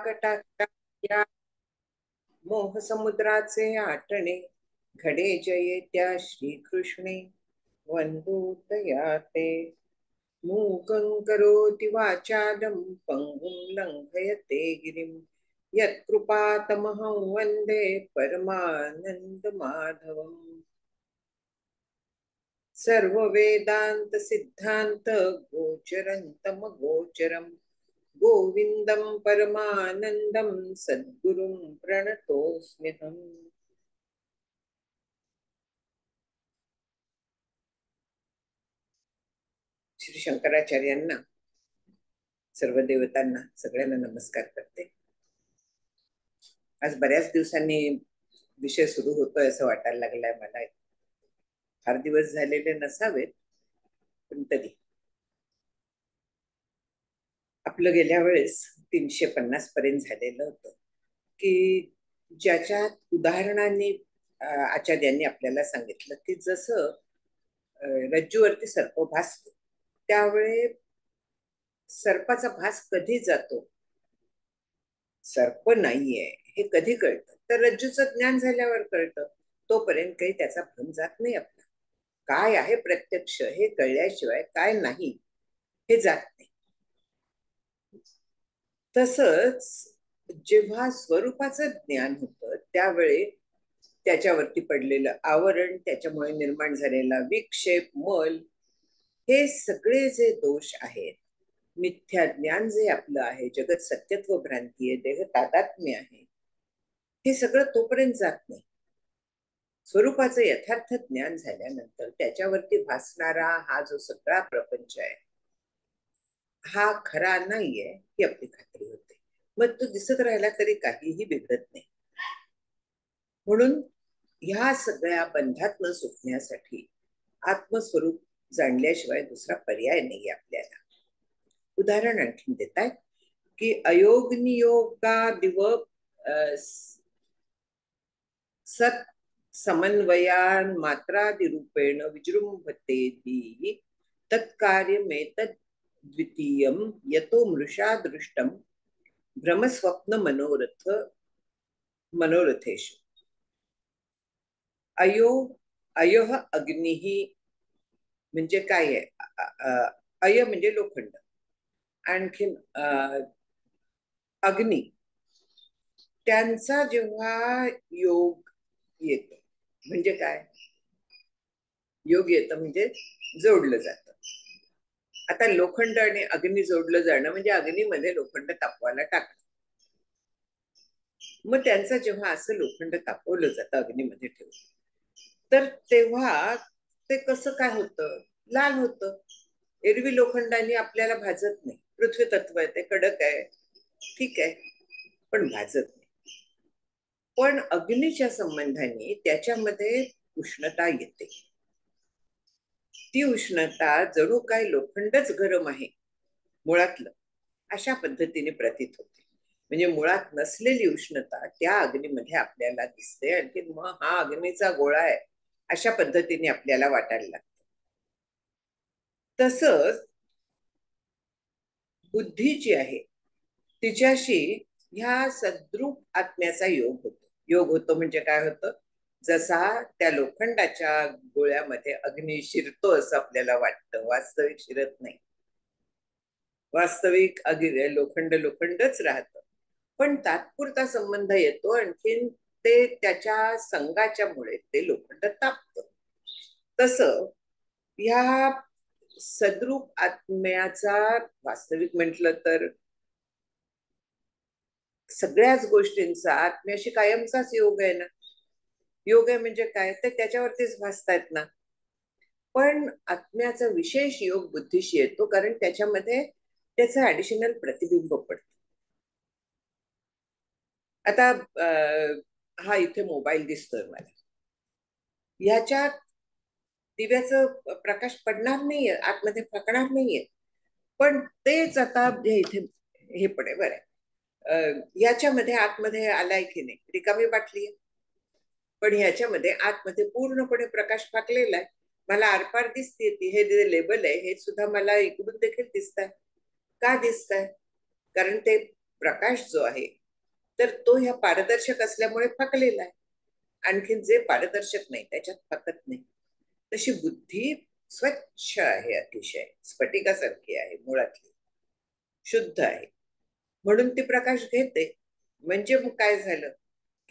कटाक्षा मोह समुद्राचे आटणे घडे जये त्या श्रीकृष्णे वंदोदया ते मूकं करोति वाचालं पंगुं लंघयते गिरिं यत्कृपातमहं वन्दे परमानन्दमाधवम् सर्ववेदान्त सिद्धान्त गोचरं गोविन्दं परमानन्दं सद्गुरुं प्रणतोऽस्म्यहम्। श्री शंकराचार्यांना, सर्व देवतांना, सगळ्यांना नमस्कार करते। आज बऱ्याच दिवसांनी विषय सुरू होतोय असं वाटायला लागलाय मला। फार दिवस झालेले नसावेत, पण तरी आपलं गेल्या वेळेस 350 पर्यंत झालेलं होतं की ज्याच्यात उदाहरणांनी आचार्यांनी आपल्याला सांगितलं की जसं रज्जूवरती सर्प भासतो त्यावेळे सर्पाचा भास कधी जातो, सर्प नाहीये हे कधी कळतं, तर रज्जूचं ज्ञान झाल्यावर कळतं। तोपर्यंत काही त्याचा भ्रम जात नाही। आपला काय आहे प्रत्यक्ष हे कळल्याशिवाय काय नाही हे जात नाही। तसंच जेव्हा स्वरूपाचं ज्ञान होतं त्यावेळी त्याच्यावरती पडलेलं आवरण, त्याच्यामुळे निर्माण झालेला विक्षेप, मल, हे सगळे जे दोष आहेत, मिथ्या ज्ञान जे आपलं आहे, जगत सत्यत्व भ्रांती आहे, देह तादात्म्य आहे, हे सगळं तोपर्यंत जात नाही। स्वरूपाचं यथार्थ ज्ञान झाल्यानंतर त्याच्यावरती भासणारा हा जो सगळा प्रपंच आहे हा खरा नाहीये ही आपली खात्री होते। मग तो दिसत राहिला तरी काहीही बिघडत नाही। म्हणून ह्या सगळ्या बंधातनं सुटण्यासाठी आत्मस्वरूप जाणल्याशिवाय दुसरा पर्याय नाही आपल्याला। उदाहरण आणखीन देत आहेत की अयोग नियोगा दिव सत समन्वयान मात्रादिरूपेण विजृंभते तत्कार्यमेतद् द्वितीयं यतो मृषा दृष्टं भ्रमस्वप्न मनोरथेषु। अयोह अग्निः म्हणजे काय आहे? अय म्हणजे लोखंड, आणखीन अग्नी, त्यांचा जेव्हा योग येतो म्हणजे काय? योग येतं म्हणजे जोडलं जातं। आता लोखंड आणि अग्नी जोडलं जाणं म्हणजे अग्नीमध्ये लोखंड तापवायला टाकणं। मग त्यांचं जेव्हा असं लोखंड तापवलं जातं अग्नीमध्ये ठेवून, तर तेव्हा ते कसं काय होतं? लाल होतं। एरवी लोखंडाने आपल्याला भाजत नाही, पृथ्वी तत्व आहे, ते कडक आहे, ठीक आहे, पण भाजत नाही। पण अग्नीच्या संबंधाने त्याच्यामध्ये उष्णता येते। ती उष्णता जणू काय लोखंडच गरम आहे मुळातलं, अशा पद्धतीने प्रतीत होते। म्हणजे मुळात नसलेली उष्णता त्या अग्नीमध्ये आपल्याला दिसते, आणि मग हा अग्नीचा गोळा आहे अशा पद्धतीने आपल्याला वाटायला लागतं। तसंच बुद्धी जी आहे तिच्याशी ह्या सद्रूप आत्म्याचा योग होतो। योग होतो म्हणजे काय होतं? जसा त्या लोखंडाच्या गोळ्यामध्ये अग्नी शिरतो असं आपल्याला वाटतं, वास्तविक शिरत नाही। वास्तविक लोखंड लोखंडच राहतं, पण तात्पुरता संबंध येतो, आणखीन ते त्याच्या संगाच्या मुळे ते लोखंड तापतं। तसं ह्या सद्रूप आत्म्याचा वास्तविक म्हटलं तर सगळ्याच गोष्टींचा आत्म्याशी कायमचाच योग आहे ना। योग आहे म्हणजे काय? तर त्याच्यावरतीच भासतायत ना। पण आत्म्याचा विशेष योग बुद्धीशी येतो, कारण त्याच्यामध्ये त्याचं ऍडिशनल प्रतिबिंब पडतं। आता हा इथे मोबाईल दिसतोय मला, ह्याच्यात दिव्याचं प्रकाश पडणार नाहीये, आतमध्ये फकणार नाहीये, पण तेच आता इथे हे पडे बरं, याच्यामध्ये आतमध्ये आलाय की नाही? रिकामी बाटली आहे, पण ह्याच्यामध्ये आतमध्ये पूर्णपणे प्रकाश फाकलेला आहे। मला आरपार दिसते ती, हे जे लेबल आहे हे सुद्धा मला इकडून देखील दिसत आहे। का दिसत आहे? कारण ते प्रकाश जो आहे तर तो ह्या पारदर्शक असल्यामुळे फाकलेला आहे. आणखीन जे पारदर्शक नाही त्याच्यात फाकत नाही. तशी बुद्धी स्वच्छ आहे, अतिशय स्फटिकासारखी आहे, मुळातली शुद्ध आहे, म्हणून ती प्रकाश घेते. म्हणजे मग काय झालं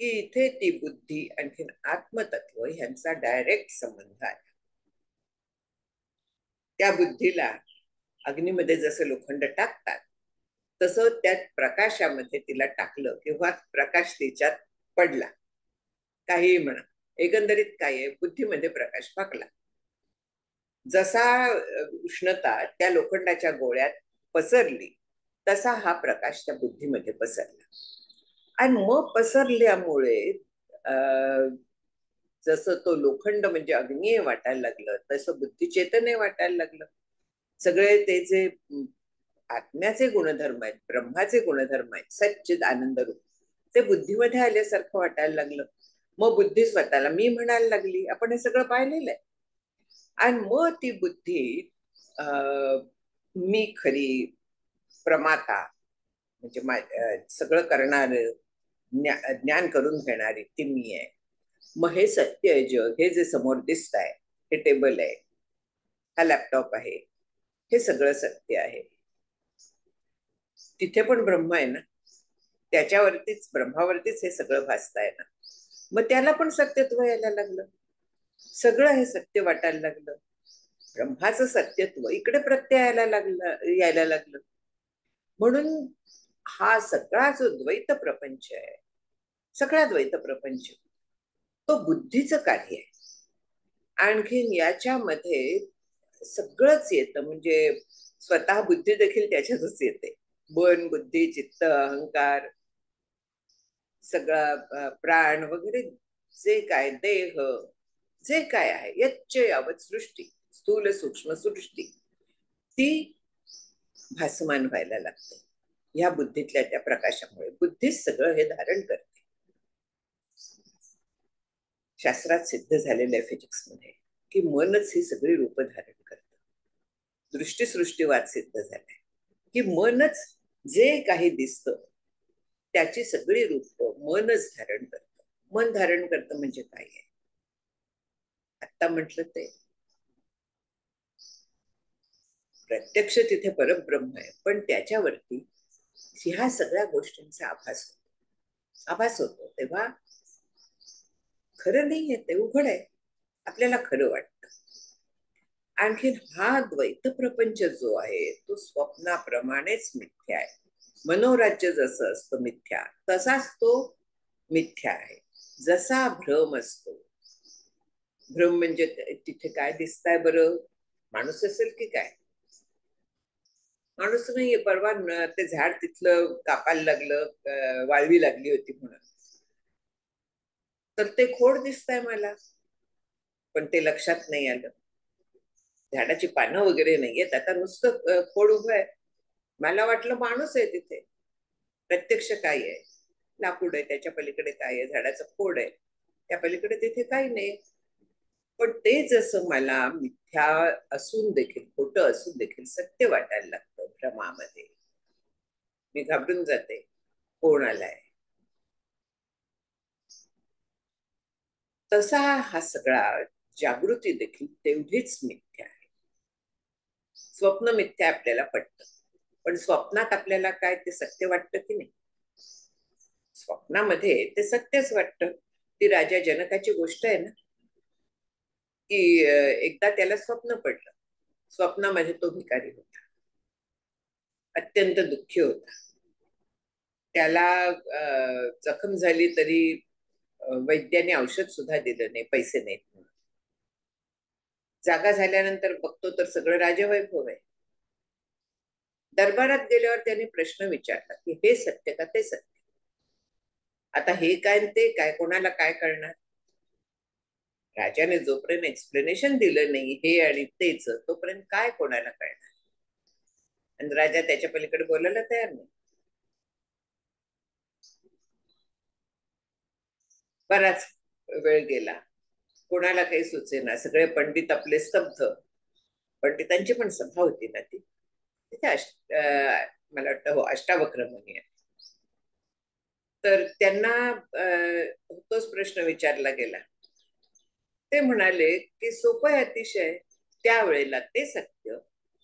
की इथे ती बुद्धी आणखीन आत्मतत्व ह्यांचा डायरेक्ट संबंध आहे. त्या बुद्धीला अग्नीमध्ये जसं लोखंड टाकतात तसं त्या प्रकाशामध्ये तिला टाकलं किंवा प्रकाश तिच्यात पडला. काहीही म्हणा, एकंदरीत काय आहे, बुद्धीमध्ये प्रकाश फाकला. जसा उष्णता त्या लोखंडाच्या गोळ्यात पसरली तसा हा प्रकाश त्या बुद्धीमध्ये पसरला. आणि मग पसरल्यामुळे जसं तो लोखंड म्हणजे अग्नीय वाटायला लागलं तसं बुद्धी चेतने वाटायला लागलं. सगळे ते जे आत्म्याचे गुणधर्म आहेत, ब्रह्माचे गुणधर्म आहेत, सच्चिद आनंद रूप, ते बुद्धीमध्ये आल्यासारखं वाटायला लागलं. मग बुद्धी स्वतःला मी म्हणायला लागली. आपण हे सगळं पाहिलेलं आहे. आणि मग ती बुद्धी मी खरी प्रमाता म्हणजे सगळं करणार, ज्ञान करून घेणारी ती मी आहे. मग हे सत्य आहे जग, हे जे समोर दिसत आहे, हे टेबल आहे, हा लॅपटॉप आहे, हे सगळं सत्य आहे. तिथे पण ब्रह्म आहे ना, त्याच्यावरतीच ब्रह्मावरतीच हे सगळं भासताय ना. मग त्याला पण सत्यत्व यायला लागलं, सगळं हे सत्य वाटायला लागलं. ब्रह्माचं सत्यत्व इकडे प्रत्यय यायला लागलं. म्हणून हा सगळा जो द्वैत प्रपंच आहे, सगळा द्वैत प्रपंच तो बुद्धीचं कार्य आहे. आणखीन याच्यामध्ये सगळंच येतं, म्हणजे स्वतः बुद्धी देखील त्याच्यातच येते. मन, बुद्धी, चित्त, अहंकार, सगळा प्राण वगैरे जे काय, देह जे काय आहे, यच्च यावत सृष्टी, स्थूल सूक्ष्म सृष्टी, ती भासमान व्हायला लागते ह्या बुद्धीतल्या त्या प्रकाशामुळे. बुद्धीच सगळं हे धारण करते. शास्त्रात सिद्ध झालेलं आहे फिजिक्स मध्ये की मनच ही सगळी रूप धारण करतं. दृष्टीसृष्टीवाद सिद्ध झालाय की मनच जे काही दिसतं त्याची सगळी रूप मनच धारण करतं. मन धारण करतं म्हणजे काय आहे, आता म्हटलं ते प्रत्यक्ष तिथे परब्रह्म आहे, पण त्याच्यावरती ह्या सगळ्या गोष्टींचा आभास होतो. तेव्हा खरं नाहीये ते, उघड आहे, आपल्याला खरं वाटतं. आणखीन हा द्वैत प्रपंच जो आहे तो स्वप्नाप्रमाणेच मिथ्या आहे. मनोराज्य जसं असतं मिथ्या, तसाच तो मिथ्या आहे. जसा भ्रम असतो, भ्रम म्हणजे तिथे काय दिसताय बरं, माणूस असेल की काय, माणूस नाहीये. परवा ते झाड तिथलं कापायला लागलं, वाळवी लागली होती म्हणून, तर ते खोड दिसतंय मला, पण ते लक्षात नाही आलं. झाडाची पानं वगैरे नाहीयेत, आता नुसतं खोड उभं आहे. मला वाटलं माणूस आहे तिथे. प्रत्यक्ष काय आहे, लाकूड आहे, त्याच्या पलीकडे काय आहे, झाडाचं खोड आहे, त्या पलीकडे तिथे काही नाही. पण ते जसं मला मिथ्या असून देखील, खोटं असून देखील सत्य वाटायला लागतं भ्रमामध्ये, मी घाबरून जाते, कोण आलाय. तसा हा सगळा जागृती देखील तेवढीच मिथ्या आहे. स्वप्न मिथ्या आपल्याला पटतं, पण स्वप्नात आपल्याला काय ते सत्य वाटतं की नाही. स्वप्नामध्ये ते सत्यच वाटतं. ती राजा जनकाची गोष्ट आहे ना, की एकदा त्याला स्वप्न पडलं. स्वप्नामध्ये तो भिकारी होता, अत्यंत दुःखी होता. त्याला जखम झाली तरी वैद्याने औषध सुद्धा दिलं नाही, पैसे नाहीत म्हणून. जागा झाल्यानंतर बघतो तर सगळं राजवैभव आहे. दरबारात गेल्यावर त्यांनी प्रश्न विचारला की हे सत्य का ते सत्य. आता हे काय ते काय, कोणाला काय कळणार. राजाने जोपर्यंत एक्सप्लेनेशन दिलं नाही हे आणि तेच, तोपर्यंत काय कोणाला कळणार. आणि राजा त्याच्या पलीकडे बोलायला तयार नाही. बराच वेळ गेला, कोणाला काही सुचेना, सगळे पंडित आपले स्तब्ध. पंडितांची पण सभा होती ना ती, तिथे मला वाटतं हो अष्टावक्र मुनी आहे. तर त्यांना तोच प्रश्न विचारला गेला. ते म्हणाले की सोपं आहे अतिशय, त्यावेळेला ते सत्य,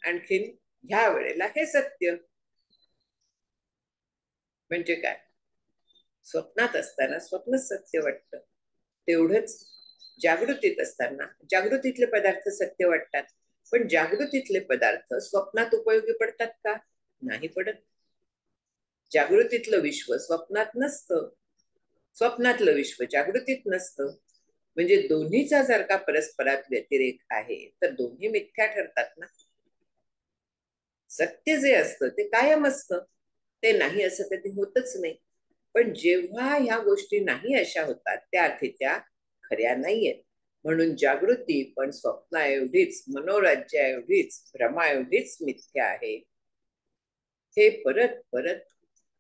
आणखीन ह्या वेळेला हे सत्य. म्हणजे काय? स्वप्नात असताना स्वप्नच सत्य वाटतं, तेवढंच जागृतीत असताना जागृतीतले पदार्थ सत्य वाटतात. पण जागृतीतले पदार्थ स्वप्नात उपयोगी पडतात का? नाही पडत. जागृतीतलं विश्व स्वप्नात नसतं, स्वप्नातलं विश्व जागृतीत नसतं. म्हणजे दोन्हीचा जर का परस्परात व्यतिरेक आहे तर दोन्ही मिथ्या ठरतात ना. सत्य जे असतं ते कायम असतं, ते नाही असं कधी होतच नाही. पण जेव्हा ह्या गोष्टी नाही अशा होतात त्या अर्थी त्या खऱ्या नाहीयेत. म्हणून जागृती पण स्वप्नाएवढीच, मनोराज्याएवढीच, भ्रमाएवढीच मिथ्या आहे, हे परत परत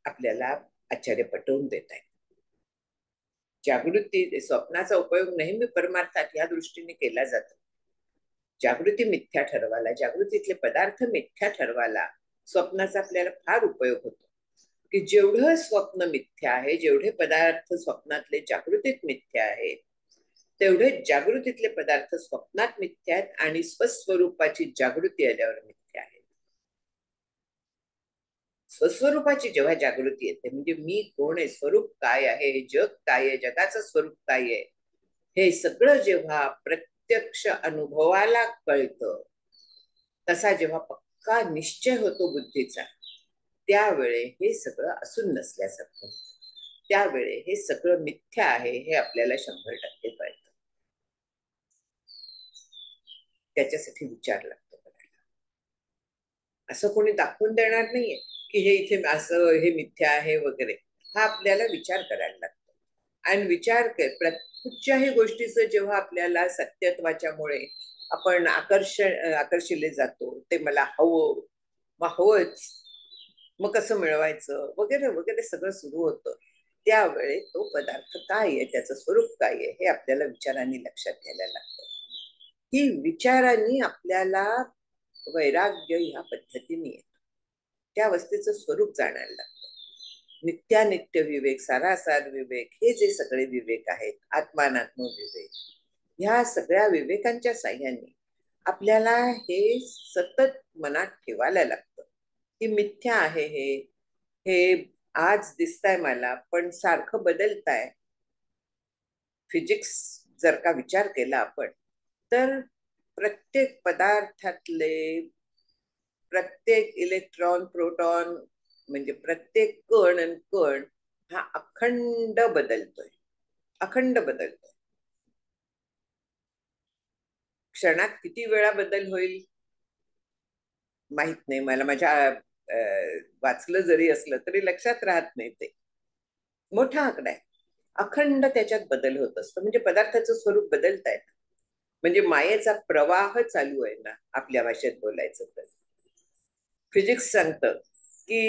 आपल्याला आचार्य पटवून देत आहेत. जागृती, स्वप्नाचा उपयोग नेहमी परमार्थात या दृष्टीने केला जातो. जागृती मिथ्या ठरवायला, जागृतीतले पदार्थ मिथ्या ठरवायला स्वप्नाचा आपल्याला फार उपयोग होतो. की जेवढं स्वप्न मिथ्या आहे, जेवढे पदार्थ स्वप्नातले जागृतीत मिथ्या आहेत, तेवढे जागृतीतले पदार्थ स्वप्नात मिथ्या आहेत आणि स्वस्वरूपाची जागृती आल्यावर मिथ्या आहेत. स्वस्वरूपाची जेव्हा जागृती येते, म्हणजे मी कोण आहे, स्वरूप काय आहे, जग काय आहे, जगाचं स्वरूप काय आहे, हे सगळं जेव्हा प्रत्यक्ष अनुभवाला कळतं, तसा जेव्हा पक्का निश्चय होतो बुद्धीचा, त्यावेळे हे सगळं असून नसल्यासारखं, त्यावेळे हे सगळं मिथ्या आहे हे आपल्याला 100% कळतं. त्याच्यासाठी विचार लागतो करायला. असं कोणी दाखवून देणार नाहीये की हे इथे असं, हे मिथ्या आहे वगैरे. हा आपल्याला विचार करायला लागतो. आणि विचार कुठच्याही गोष्टीचं जेव्हा आपल्याला सत्यत्वाच्यामुळे आपण आकर्षिले जातो, ते मला हवं, मग हवंच, मग कसं मिळवायचं वगैरे वगैरे सगळं सुरू होतं, त्यावेळी तो पदार्थ काय आहे, त्याचं स्वरूप काय आहे, हे आपल्याला विचारांनी लक्षात घ्यायला लागतं. ही विचारांनी आपल्याला वैराग्य ह्या पद्धतीने येतं, त्या अवस्थेचं स्वरूप जाणायला लागतं. नित्यानित्य विवेक, सारासार विवेक, हे जे सगळे विवेक आहेत, आत्मानात्म विवेक, ह्या सगळ्या विवेकांच्या साह्याने आपल्याला हे सतत मनात ठेवायला लागतं की मिथ्या आहे हे, हे आज दिसतंय मला पण सारखं बदलतंय. फिजिक्स जर का विचार केला आपण, तर प्रत्येक पदार्थातले प्रत्येक इलेक्ट्रॉन, प्रोटॉन, म्हणजे प्रत्येक कण आणि कण हा अखंड बदलतोय, अखंड बदलतोय. क्षणात किती वेळा बदल होईल माहित नाही मला, माझ्या वाचलं जरी असलं तरी लक्षात राहत नाही. ते मोठा आकडा आहे. अखंड त्याच्यात बदल होत असतो, म्हणजे पदार्थाचं स्वरूप बदलत आहे. म्हणजे मायेचा प्रवाह चालू आहे ना, आपल्या भाषेत बोलायचं तर. फिजिक्स सांगतं की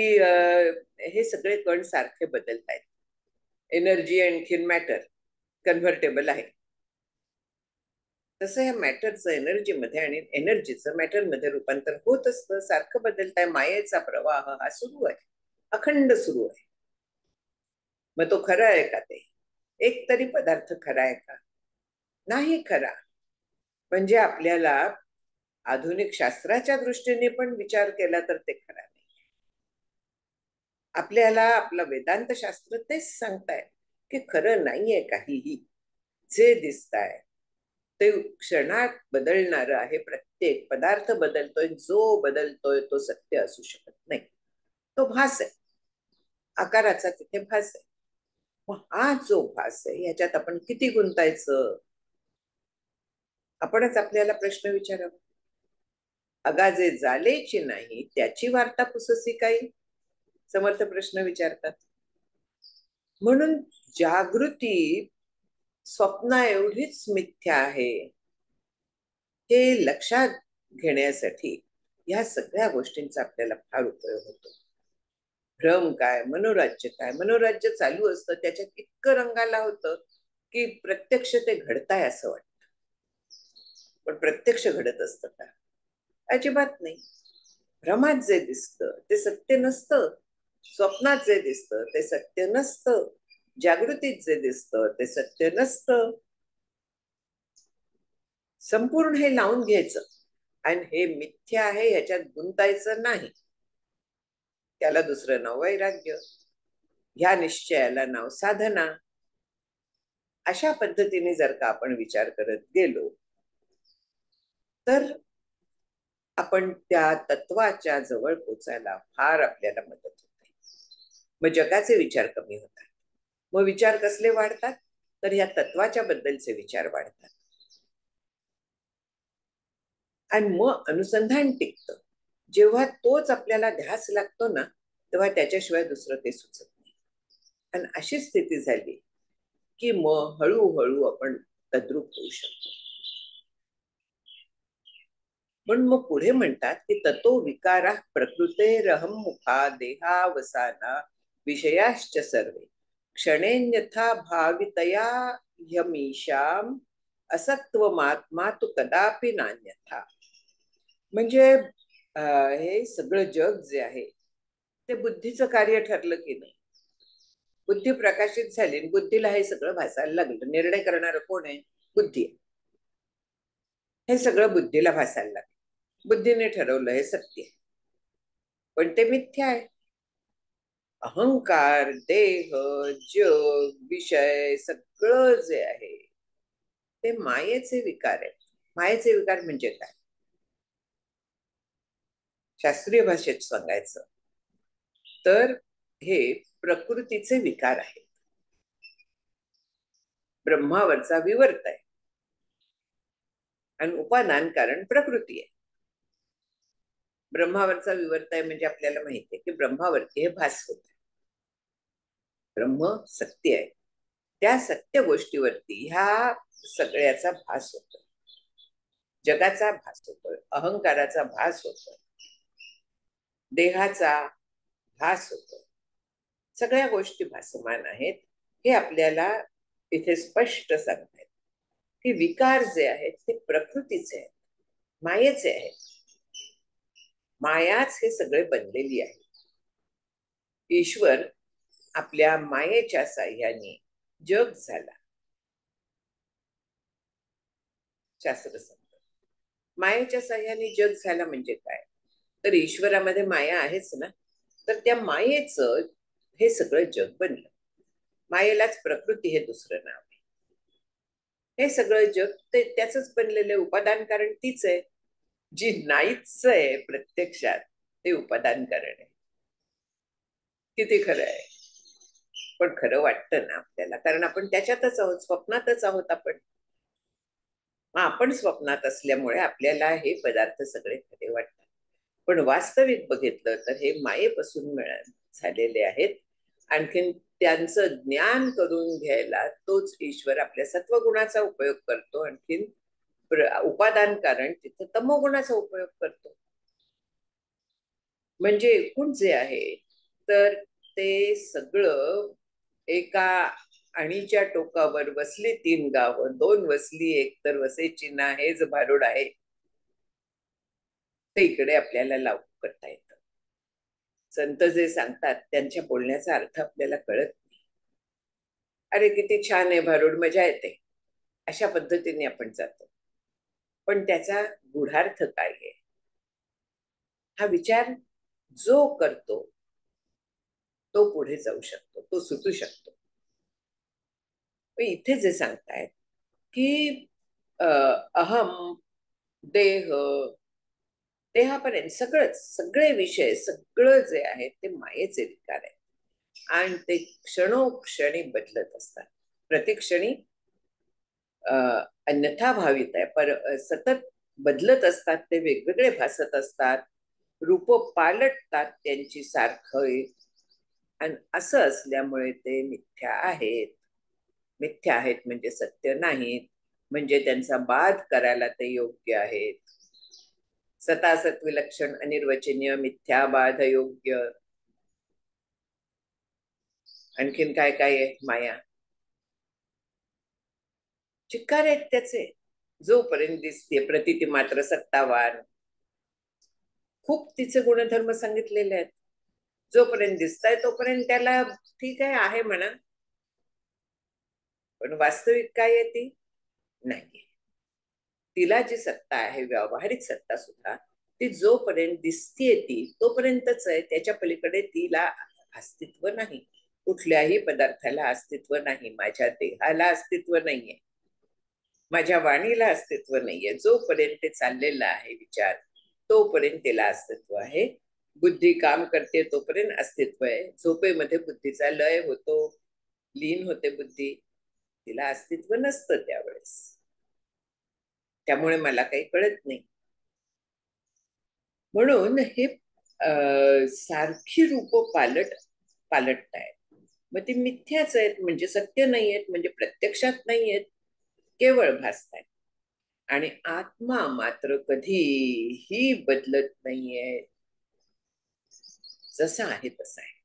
हे सगळे कण सारखे बदलत आहेत. एनर्जी आणखीन मॅटर कन्व्हर्टेबल आहे. तसं या मॅटरचं एनर्जीमध्ये आणि एनर्जीचं मॅटरमध्ये रूपांतर होत असतं, सारखं बदलत आहे. मायेचा प्रवाह हा सुरू आहे, अखंड सुरू आहे. मग तो खरा आहे का? ते एक तरी पदार्थ खरा आहे का? नाही खरा. म्हणजे आपल्याला आधुनिक शास्त्राच्या दृष्टीने पण विचार केला तर ते खरा नाही. आपल्याला आपलं वेदांत शास्त्र तेच सांगताय की खरं नाहीये काहीही. जे दिसताय ते क्षणात बदलणार आहे. प्रत्येक पदार्थ बदलतोय, जो बदलतोय तो सत्य असू शकत नाही, तो भास आहे. आकाराचा तिथे भास आहे. मग हा जो भास आहे ह्याच्यात आपण किती गुंतायचं, आपणच आपल्याला प्रश्न विचारावा. अगाजे झालेची नाही त्याची वार्ता पुससी काही, समर्थ प्रश्न विचारतात. म्हणून जागृती स्वप्ना एवढीच मिथ्या आहे हे लक्षात घेण्यासाठी या सगळ्या गोष्टींचा आपल्याला फार उपयोग होतो. भ्रम काय, मनोराज्य काय, मनोराज्य चालू असतं, त्याच्यात इतकं रंगाला होतं की प्रत्यक्ष ते घडताय असं वाटतं. पण प्रत्यक्ष घडत असतं का? अजिबात नाही. भ्रमात जे दिसतं ते सत्य नसतं, स्वप्नात जे दिसतं ते सत्य नसतं. जागृतीत जे दिसतं ते सत्य नसतं. संपूर्ण हे लावून घ्यायचं आणि हे मिथ्या आहे ह्याच्यात गुंतायचं नाही. त्याला दुसरं नाव वैराग्य, ह्या निश्चयाला नाव साधना. अशा पद्धतीने जर का आपण विचार करत गेलो तर आपण त्या तत्वाच्या जवळ पोचायला फार आपल्याला मदत होते. मग जगाचे विचार कमी होतात. मग विचार कसले वाढतात? तर ह्या तत्वाच्या बद्दलचे विचार वाढतात आणि मग अनुसंधान टिकतं. जेव्हा तोच आपल्याला ध्यास लागतो ना, तेव्हा त्याच्याशिवाय दुसरं ते सुचत नाही. आणि अशी स्थिती झाली की मग हळूहळू आपण तद्रूप होऊ शकतो. पण मग पुढे म्हणतात की ततो विकारा प्रकृतेरहम मुखा देहावसाना विषयाश्च सर्वे क्षणेन्यथा भावितया ह्यमीशाम असत्वमात्मा तु कदापि नान्यथा. म्हणजे हे सगळं जग जे आहे ते बुद्धीचं कार्य ठरलं की नाही. बुद्धी प्रकाशित झाली, बुद्धीला हे सगळं भासायला लागलं. निर्णय करणारं कोण आहे? बुद्धी. हे सगळं बुद्धीला भासायला लागलं. बुद्धीने ठरवलं हे सत्य आहे, पण ते मिथ्या आहे. अहंकार, देह, जग, विषय सगळं जे आहे ते मायेचे विकार आहेत. मायेचे विकार म्हणजे काय? शास्त्रीय भाषेत सांगायचं तर हे प्रकृतीचे विकार आहेत. ब्रह्मावरचा विवर्त आहे आणि उपादान कारण प्रकृती आहे. ब्रह्मावरचा विवर्त आहे म्हणजे आपल्याला माहिती आहे की ब्रह्मावरती हे भास होत आहे. ब्रह्म सत्य आहे. त्या सत्य गोष्टीवरती ह्या सगळ्याचा भास होतो. जगाचा भास होतोय, अहंकाराचा भास होतोय, देहाचा भास होतोय. सगळ्या गोष्टी भासमान आहेत. हे आपल्याला इथे स्पष्ट सांगतायत की विकार जे आहेत ते प्रकृतीचे आहेत, मायेचे आहेत. मायाच हे सगळे बनलेली आहे. ईश्वर आपल्या मायेच्या साह्याने जग झाला. शास्त्र सांगतं मायेच्या साह्याने जग झाला म्हणजे काय? तर ईश्वरामध्ये माया आहेच ना, तर त्या मायेचं हे सगळं जग बनलं. मायेलाच प्रकृती हे दुसरं नाव आहे. हे सगळं जग ते त्याच बनलेलं उपादान कारण तीच आहे. जी नाहीच आहे प्रत्यक्षात ते उपादान कारण आहे. किती खरं आहे? पण खरं वाटतं ना आपल्याला, कारण आपण त्याच्यातच आहोत, स्वप्नातच आहोत आपण. मग आपण स्वप्नात असल्यामुळे आपल्याला हे पदार्थ सगळे खरे वाटतात. पण वास्तविक बघितलं तर हे मायेपासून झालेले आहेत. आणखीन त्यांचं ज्ञान करून घ्यायला तोच ईश्वर आपल्या सत्वगुणाचा उपयोग करतो. आणखीन उपादान कारण तिथं तमोगुणाचा उपयोग करतो. म्हणजे एकूण जे आहे तर ते सगळं एका आणीच्या टोकावर वसली 3 गावं, 2 वसली एक तर वसेची ना, हे जे भारूड आहे ते इकडे आपल्याला लागू करता येतं. संत जे सांगतात त्यांच्या बोलण्याचा अर्थ आपल्याला कळत नाही. अरे किती छान आहे भारूड, मजा येते, अशा पद्धतीने आपण जातो. पण त्याचा गूढार्थ काय आहे हा विचार जो करतो तो पुढे जाऊ शकतो, तो सुटू शकतो. इथे जे सांगतायत की अहम, देह, देहापर्यंत सगळंच, सगळे विषय, सगळं जे आहे ते मायेचे विकार आहेत. आणि ते क्षणोक्षणी बदलत असतात. प्रतिक्षणी अन्यथा भावित आहे, पर सतत बदलत असतात. ते वेगवेगळे भासत असतात, रूप पालटतात त्यांची सारखं. आणि असं असल्यामुळे ते मिथ्या आहेत. मिथ्या आहेत म्हणजे सत्य नाहीत, म्हणजे त्यांचा बाध करायला ते योग्य आहेत. सतासत विलक्षण अनिर्वचनीय मिथ्या बाध योग्य. आणखीन काय काय आहे? माया, चिक्कार आहेत त्याचे. जोपर्यंत दिसते प्रतिती मात्र सत्तावान, खूप तिचे गुणधर्म सांगितलेले आहेत. जोपर्यंत दिसताय तोपर्यंत त्याला ठीक आहे म्हणा, पण वास्तविक काय आहे ती नाही. तिला जी सत्ता आहे, व्यावहारिक सत्ता सुद्धा, ती जोपर्यंत दिसतीये ती तोपर्यंतच आहे. त्याच्या पलीकडे तिला अस्तित्व नाही. कुठल्याही पदार्थाला अस्तित्व नाही. माझ्या देहाला अस्तित्व नाहीये, माझ्या वाणीला अस्तित्व नाहीये. जोपर्यंत ते चाललेला आहे विचार, तोपर्यंत तिला अस्तित्व आहे. बुद्धी काम करते तोपर्यंत अस्तित्व आहे. झोपेमध्ये बुद्धीचा लय होतो, लीन होते बुद्धी, तिला अस्तित्व नसतं त्यावेळेस. त्यामुळे मला काही कळत नाही. म्हणून हे सारखी रूप पालटतायत. मग ती मिथ्याच आहेत, म्हणजे सत्य नाही आहेत, म्हणजे प्रत्यक्षात नाही आहेत, केवळ भासतायत. आणि आत्मा मात्र कधीही बदलत नाहीये, जसा आहे तसा आहे.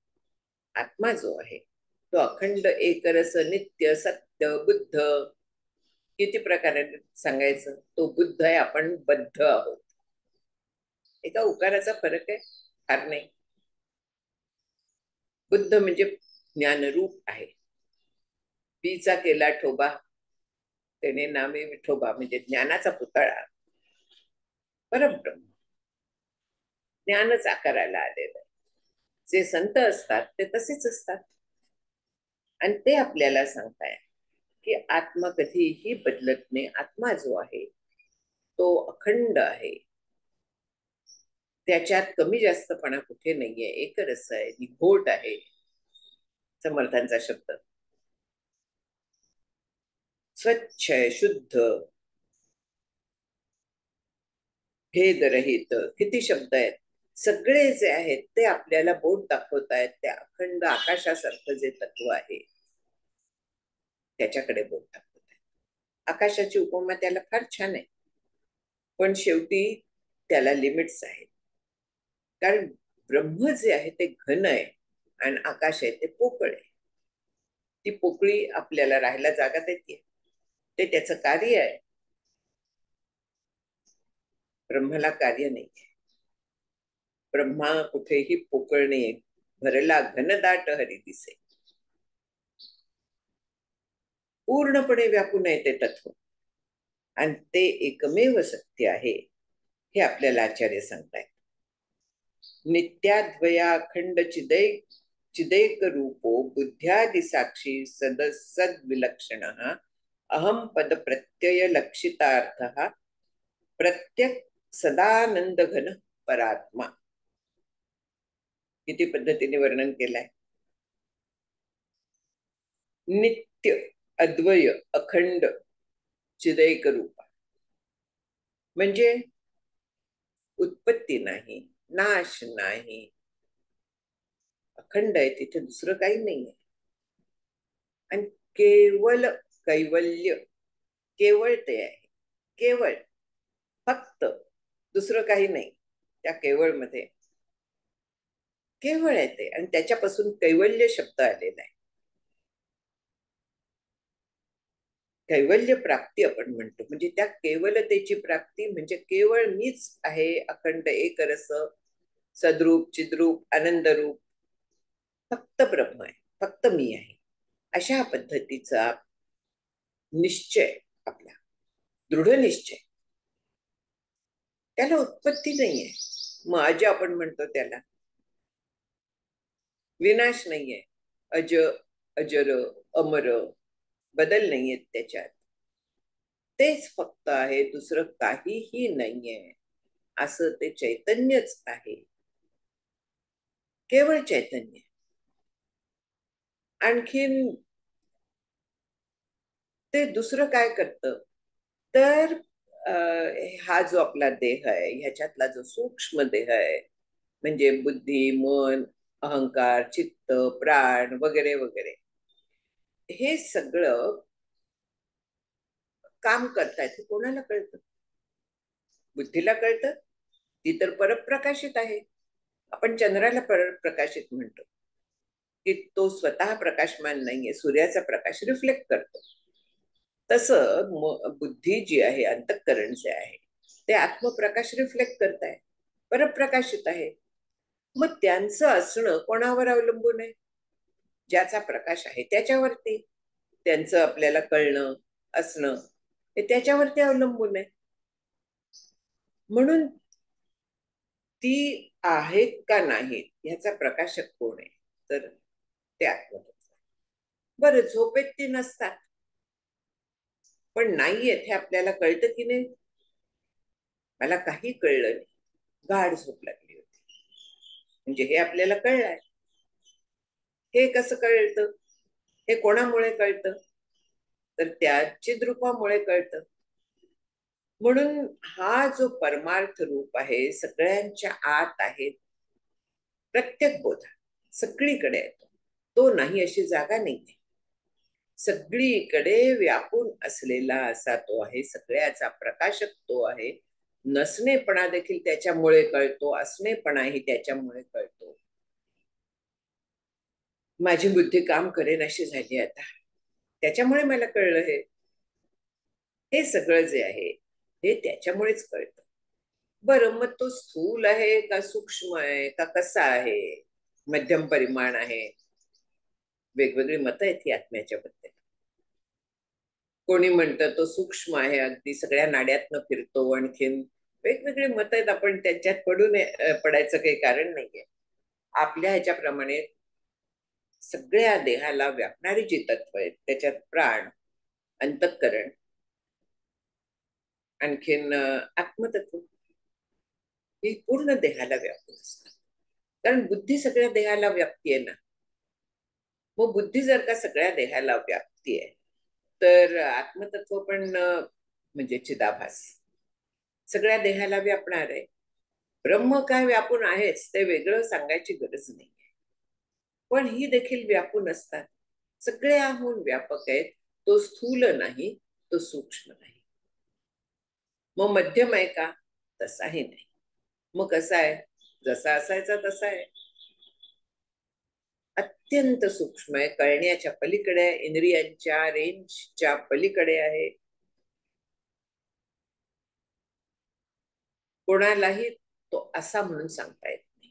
आत्मा जो आहे तो अखंड एकरस नित्य सत्य बुद्ध. किती प्रकारे सांगायचं, तो बुद्ध आहे, आपण बद्ध आहोत. एका उकाराचा फरक आहे, फार नाही. बुद्ध म्हणजे ज्ञानरूप आहे. पीचा केला ठोबा, त्याने नामे विठोबा, म्हणजे ज्ञानाचा पुतळा, परब्रह्म, ज्ञानच आकाराला आलेलं. जे संत असतात ते तसेच असतात. आणि ते आपल्याला सांगताय की आत्मा कधीही बदलत नाही. आत्मा जो आहे तो अखंड आहे, त्याच्यात कमी जास्तपणा कुठे नाहीये, एकरस आहे, निघोट आहे. समर्थांचा शब्द स्वच्छ आहे, शुद्ध, भेदरहित. किती शब्द आहेत. सगळे जे आहेत ते आपल्याला बोट दाखवत आहेत त्या अखंड आकाशासारखं जे तत्व आहे त्याच्याकडे बोट दाखवत आहेत. आकाशाची उपमा त्याला फार छान आहे, पण शेवटी त्याला लिमिट्स आहेत. कारण ब्रह्म जे आहे ते घन आहे आणि आकाश आहे ते पोकळ आहे. ती पोकळी आपल्याला राहायला जागा देते, ते त्याचं कार्य आहे. ब्रह्माला कार्य नाही. ब्रह्मा कुठेही पोकळ नाही, भरला घनदाट हरी दिसे. पूर्णपणे व्यापून आहे ते तत्व, आणि ते एकमेव सत्य आहे हे आपल्याला आचार्य सांगतायत. नित्याद्वयाखंड चिदैक रूपो बुद्ध्यादि साक्षी सद्विलक्षण अहम पद प्रत्यय लक्षितार्थ प्रत्यक सदानंद घन परात्मा. किती पद्धतीने वर्णन केलंय. नित्य अद्वय अखंड चिदैक रूप म्हणजे उत्पत्ती नाही, नाश नाही, अखंड आहे, तिथे दुसरं काही नाहीये. आणि केवळ कैवल्य, केवळ ते आहे, केवळ, फक्त, दुसरं काही नाही. त्या केवळ मध्ये केवळ आहे ते, आणि त्याच्यापासून कैवल्य शब्द आलेला आहे. कैवल्य प्राप्ती आपण म्हणतो, म्हणजे त्या केवलतेची प्राप्ती, म्हणजे केवळ मीच आहे, अखंड एक रस, सद्रूप चिद्रूप आनंदरूप, फक्त ब्रह्म आहे, फक्त मी आहे, अशा पद्धतीचा निश्चय आपला, दृढ निश्चय. त्याला उत्पत्ती नाहीये. मग अज आपण म्हणतो त्याला, विनाश नाहीये, अज अजर अमर, बदल नाहीयेत त्याच्यात, तेच फक्त आहे, दुसरं काहीही नाहीये. असं ते चैतन्यच आहे, केवळ चैतन्य. आणखीन ते दुसरं काय करतं तर हा जो आपला देह आहे, ह्याच्यातला जो सूक्ष्म देह आहे, म्हणजे बुद्धी, मन, अहंकार, चित्त, प्राण वगैरे वगैरे, हे सगळं काम करतायत. हे कोणाला कळतं? बुद्धीला कळतं. ती तर परप्रकाशित आहे. आपण चंद्राला परप्रकाशित म्हणतो की तो स्वतः प्रकाशमान नाहीये, सूर्याचा प्रकाश रिफ्लेक्ट करतो. तसं बुद्धी जी आहे, अंतःकरण जे आहे, ते आत्मप्रकाश रिफ्लेक्ट करत आहे, परप्रकाशित आहे. मग त्यांचं असणं कोणावर अवलंबून आहे? ज्याचा प्रकाश आहे त्याच्यावरती. त्यांचं आपल्याला कळणं असणं हे त्याच्यावरती अवलंबून आहे. म्हणून ती आहेत का नाहीत ह्याचा प्रकाशक कोण आहे, तर ते आत्मतत्व. बरं, झोपेत ती नसतात, पण नाहीयेत हे आपल्याला कळतं की नाही? मला काही कळलं नाही, गाढ झोप लागली होती, म्हणजे हे आपल्याला कळलंय. हे कसं कळतं? हे कोणामुळे कळतं? तर त्या चिद्रूपामुळे कळतं. म्हणून हा जो परमार्थ रूप आहे, सगळ्यांच्या आत आहे, प्रत्येक बोधा सगळीकडे येतो. तो नाही अशी जागा नाही. सगळीकडे व्यापून असलेला असा तो आहे, सगळ्याचा प्रकाशक तो आहे. नसणेपणा देखील त्याच्यामुळे कळतो, असणेपणाही त्याच्यामुळे कळतो. माझी बुद्धी काम करेन अशी झाली आता, त्याच्यामुळे मला कळलं हे सगळं जे आहे हे त्याच्यामुळेच कळतं. बरं, मग तो स्थूल आहे का सूक्ष्म आहे का कसा आहे, मध्यम परिमाण आहे? वेगवेगळी मतं आहेत ही आत्म्याच्या बद्दल. कोणी म्हणतं तो सूक्ष्म आहे, अगदी सगळ्या नाड्यातनं फिरतो. आणखीन वेगवेगळे मत आहेत, आपण त्यांच्यात पडायचं काही कारण नाहीये. आपल्या ह्याच्याप्रमाणे सगळ्या देहाला व्यापणारी जी तत्व आहेत, त्याच्यात प्राण, अंतःकरण, आणखीन आत्मतत्व, ही पूर्ण देहाला व्यापून असतात. कारण बुद्धी सगळ्या देहाला व्याप्ती आहे ना. मग बुद्धी जर का सगळ्या देहाला व्याप्ती आहे, तर आत्मतत्व पण म्हणजे चिदाभास सगळ्या देहाला व्यापणार आहे. ब्रह्म काय व्यापून आहेच, ते वेगळं सांगायची गरज नाही. पण ही देखील व्यापून असतात, सगळ्याहून व्यापक आहेत. तो स्थूल नाही, तो सूक्ष्म नाही. मग मध्यम आहे का? तसाही नाही. मग कसा आहे? जसा असायचा तसा आहे. अत्यंत सूक्ष्म आहे, कळण्याच्या पलीकडे आहे, इंद्रियांच्या रेंजच्या पलीकडे आहे. कोणालाही तो असा म्हणून सांगता येत नाही.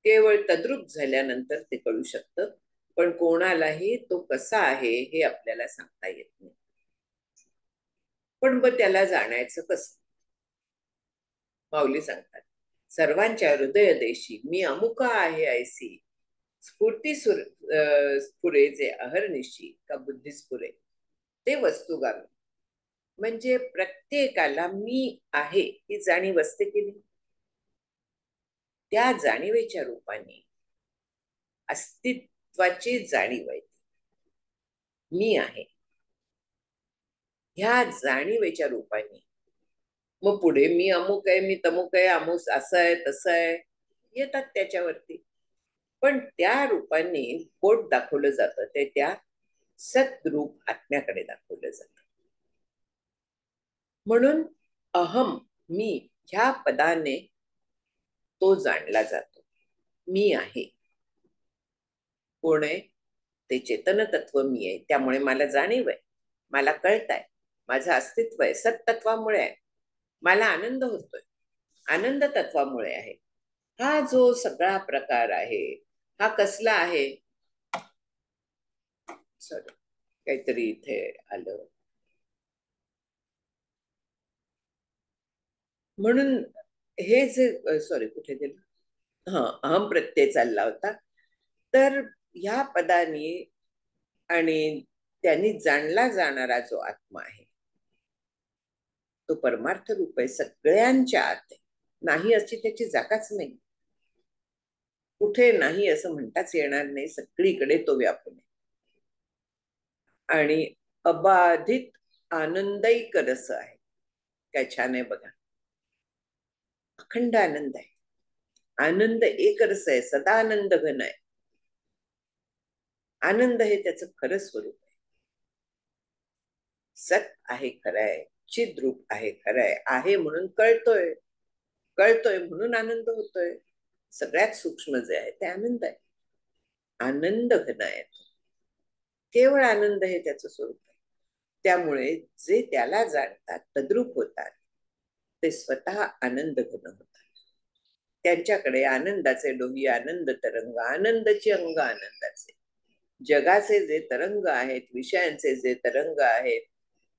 केवळ तद्रूप झाल्यानंतर ते कळू शकतं, पण कोणालाही तो कसा आहे हे आपल्याला सांगता येत नाही. पण मग त्याला जाणायचं कसं? माऊली सांगतात, सर्वांच्या हृदय देशी मी अमुक आहे ऐसी, स्फूर्ती स्फुरे जे अहर्निशी का बुद्धी स्फुरे ते वस्तुगामी. म्हणजे प्रत्येकाला मी आहे ही जाणीव असते की नाही? त्या जाणीवेच्या रूपाने अस्तित्वाची जाणीव आहे. मी आहे ह्या जाणीवेच्या रूपाने. मग पुढे मी अमुक आहे, मी तमुक आहे, अमुक असं आहे तसं आहे, येतात त्याच्यावरती. पण त्या रूपाने बोट दाखवलं जातं, ते त्या सद्रूप आत्म्याकडे दाखवलं जातं. म्हणून अहम, मी, ह्या पदाने तो जाणला जातो. मी आहे. कोण आहे? ते चेतन तत्व मी आहे. त्यामुळे मला जाणीव आहे, मला कळत आहे, माझं अस्तित्व आहे, सत्तत्वामुळे आहे. मला आनंद होतोय, आनंद तत्वामुळे आहे. हा जो सगळा प्रकार आहे, हा कसला आहे? सॉरी, काहीतरी इथे आलं. म्हणून हे जे सॉरी कुठे गेलं, हा अहम प्रत्यय चालला होता. तर ह्या पदानी आणि त्यांनी जाणला जाणारा जो आत्मा आहे, तो परमार्थ रूप आहे, सगळ्यांच्या आत आहे. नाही अशी त्याची जागाच नाही, कुठे नाही असं म्हणताच येणार नाही, सगळीकडे तो व्यापून आहे. आणि अबाधित आनंदही रस आहे. काय छान आहे बघा, अखंड आनंद आहे. आनंद एक रस आहे, सदानंद घन आहे. आनंद हे त्याचं खरं स्वरूप आहे. सत आहे, खरं आहे, चिद्रूप आहे, खरं आहे म्हणून कळतोय, कळतोय म्हणून आनंद होतोय. सगळ्यात सूक्ष्म जे आहे ते आनंद आहे. आनंद घन आहे, केवळ आनंद हे त्याचं स्वरूप आहे. त्यामुळे जे त्याला जाणतात, तद्रूप होतात, ते स्वतः आनंद घन होतात. त्यांच्याकडे आनंदाचे डोही, आनंद तरंग, आनंदाची अंग आनंदाचे. जगाचे जे तरंग आहेत, विषयांचे जे तरंग आहेत,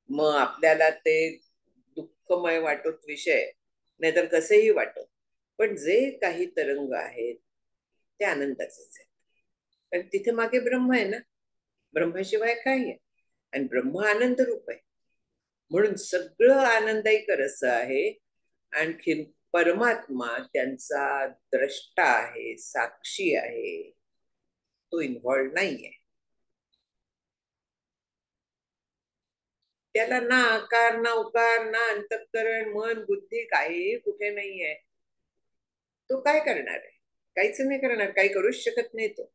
मग आपल्याला ते दुःखमय वाटत विषय, नाहीतर कसेही वाटत, पण जे काही तरंग आहेत ते आनंदाचेच आहेत. कारण तिथे मागे ब्रह्म आहे ना, ब्रह्माशिवाय काय आहे? आणि ब्रह्म आनंद रूप आहे, म्हणून सगळं आनंददायी असं आहे. आणखीन परमात्मा त्यांचा द्रष्टा आहे, साक्षी आहे, तो इन्व्हॉल्व नाहीये. त्याला ना आकार ना उकार ना अंतःकरण मन बुद्धी काहीही कुठे नाहीये. तो काय करणार आहे? काहीच नाही करणार, काही करूच शकत नाही तो.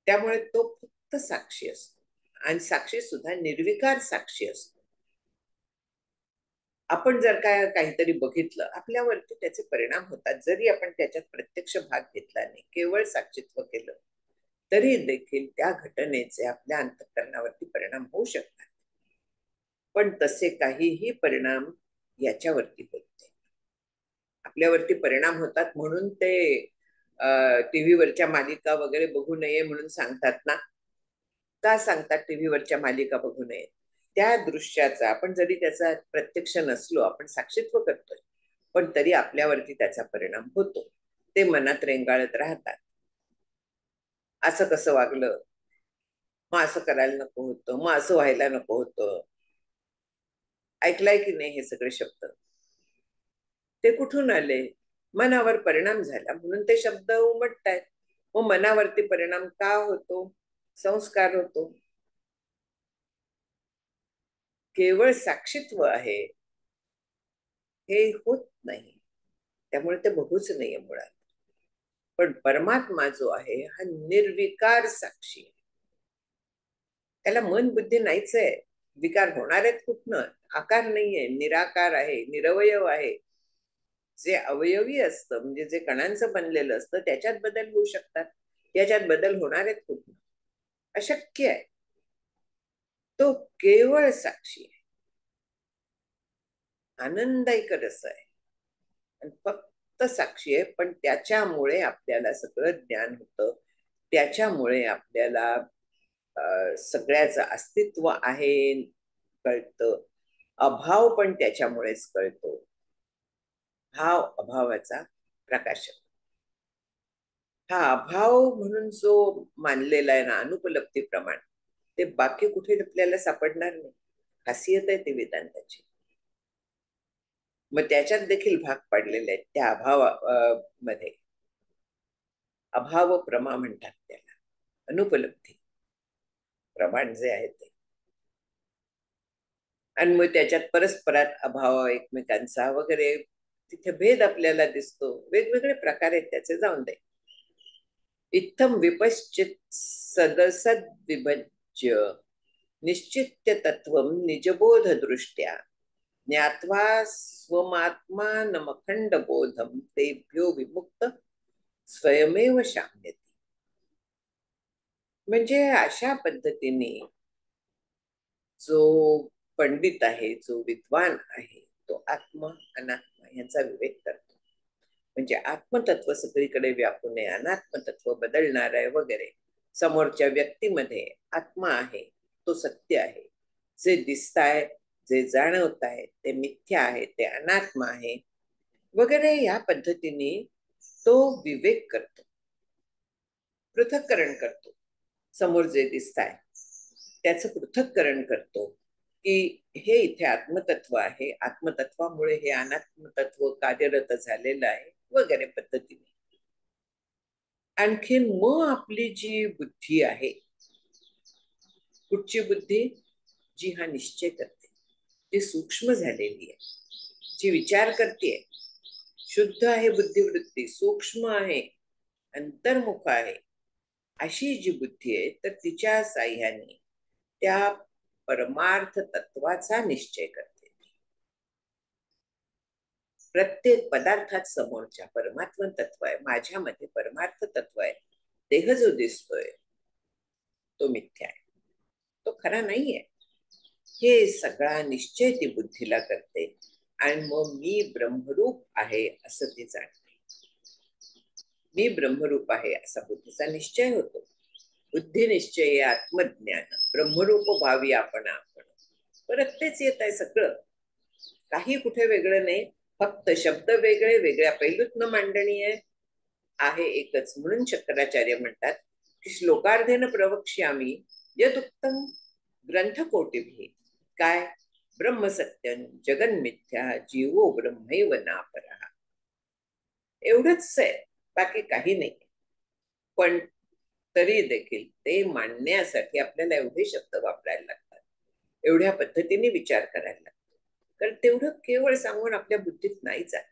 त्यामुळे तो फक्त साक्षी असतो, आणि साक्षी सुद्धा निर्विकार साक्षी असतो. आपण जर काय काहीतरी बघितलं, आपल्यावरती त्याचे परिणाम होतात. जरी आपण त्याच्यात प्रत्यक्ष भाग घेतला नाही, केवळ साक्षीत्व केलं, तरी देखील त्या घटनेचे आपल्या अंतःकरणावरती परिणाम होऊ शकतात. पण तसे काहीही परिणाम याच्यावरती होत नाही. आपल्यावरती परिणाम होतात म्हणून ते टीव्हीवरच्या मालिका वगैरे बघू नये म्हणून सांगतात ना. का सांगतात टीव्हीवरच्या मालिका बघू नये? त्या दृश्याचा आपण जरी त्याचा प्रत्यक्ष नसलो, आपण साक्षीत्व करतोय, पण तरी आपल्यावरती त्याचा परिणाम होतो. ते मनात रेंगाळत राहतात. असं कसं वागलं, मग असं करायला नको होतं, मग असं व्हायला नको होतं. ऐकलाय की नाही हे सगळे शब्द? ते कुठून आले? मनावर परिणाम झाला म्हणून ते शब्द उमटतायत. मग मनावरती परिणाम का होतो? संस्कार होतो. केवळ साक्षीत्व आहे, हे होत नाही. त्यामुळे ते बघूच नाहीये मुळात. पण परमात्मा जो आहे हा निर्विकार साक्षी आहे. त्याला मन बुद्धी नाहीच आहे. विकार होणार आहेत कुठनं? आकार नाहीये, निराकार आहे, निरवयव आहे. जे अवयवी असतं, म्हणजे जे कणांचं बनलेलं असतं, त्याच्यात बदल होऊ शकतात. याच्यात बदल होणार आहेत कुठनं? अशक्य आहे. तो केवळ साक्षी आहे, आनंददायक रस आहे, आणि फक्त साक्षी आहे. पण त्याच्यामुळे आपल्याला सगळं ज्ञान होतं. त्याच्यामुळे आपल्याला सगळ्याचं अस्तित्व आहे कळतं. अभाव पण त्याच्यामुळेच कळतो. हा अभावाचा प्रकाश. हा अभाव म्हणून जो मानलेला आहे ना, अनुपलब्धी प्रमाण, ते बाकी कुठे आपल्याला सापडणार नाही. खासियत आहे ती वेदांताची. मग त्याच्यात देखील भाग पाडलेले आहेत त्या अभाव मध्ये. अभाव प्रमा म्हणतात त्याला, अनुपलब्धी प्रमाण जे आहे ते. आणि मग त्याच्यात परस्परात अभाव एकमेकांचा वगैरे, तिथे भेद आपल्याला दिसतो. वेगवेगळे प्रकार आहेत त्याचे, जाऊन दे. इत्थम विपश्चित सदसद विभज्य निश्चित्य तत्व निजबोध दृष्ट्या ज्ञात्वा स्वमात्मानमखंड बोधम तेभ्यो विमुक्त स्वयमेव शाम्यती. म्हणजे अशा पद्धतीने जो पंडित आहे, जो विद्वान आहे, तो आत्मा अनात्मा यांचा विवेक करतो. म्हणजे आत्मतत्व सगळीकडे व्यापून आहे, अनात्मतत्व बदलणार आहे वगैरे. समोरच्या व्यक्तीमध्ये आत्मा आहे, तो सत्य आहे. जे दिसताय, जे जाणवत आहे ते मिथ्या आहे, ते अनात्मा आहे वगैरे. या पद्धतीने तो विवेक करतो, पृथक्करण करतो. समोर जे दिसताय त्याचं पृथक्करण करतो, की हे इथे आत्मतत्व आहे, आत्मतत्वामुळे हे अनात्मतत्व कार्यरत झालेलं आहे वगैरे पद्धतीने. आणखीन मग आपली जी बुद्धी आहे, कुठची बुद्धी? जी हा निश्चय करते, जी सूक्ष्म झालेली आहे, जी विचार करते, शुद्ध आहे बुद्धिवृत्ती, सूक्ष्म आहे, अंतर्मुख आहे, अशी जी बुद्धी आहे, तर तिच्या साह्याने त्या परमार्थ तत्वाचा निश्चय करते. प्रत्येक पदार्थात समोरच्या परमात्म तत्व आहे, माझ्यामध्ये परमार्थ तत्व आहे. देह जो दिसतोय तो मिथ्या आहे, तो खरा नाहीये. हे सगळा निश्चय ती बुद्धीला करते, आणि मग मी ब्रह्मरूप आहे असं ती जाणते. मी ब्रह्मरूप आहे असा बुद्धीचा निश्चय होतो. बुद्धी निश्चय आत्मज्ञान ब्रह्मरूप भावी आपण आपण. परत तेच येत आहे सगळं, काही कुठे वेगळं नाही, फक्त शब्द वेगळे, वेगळ्या पैलूतनं मांडणी आहे एकच. म्हणून शंकराचार्य म्हणतात की श्लोकार्धेन प्रवक्ष्यामी यदुक्तम ग्रंथकोटिभिः. काय? ब्रह्मसत्यं जगन्मिथ्या जीवो ब्रह्मैव नापरः. एवढंच आहे, बाकी काही नाही. पण तरी देखील ते मांडण्यासाठी आपल्याला एवढे शब्द वापरायला लागतात, एवढ्या पद्धतीने विचार करायला लागतो. कारण तेवढं केवळ सांगून आपल्या बुद्धीत नाही जात.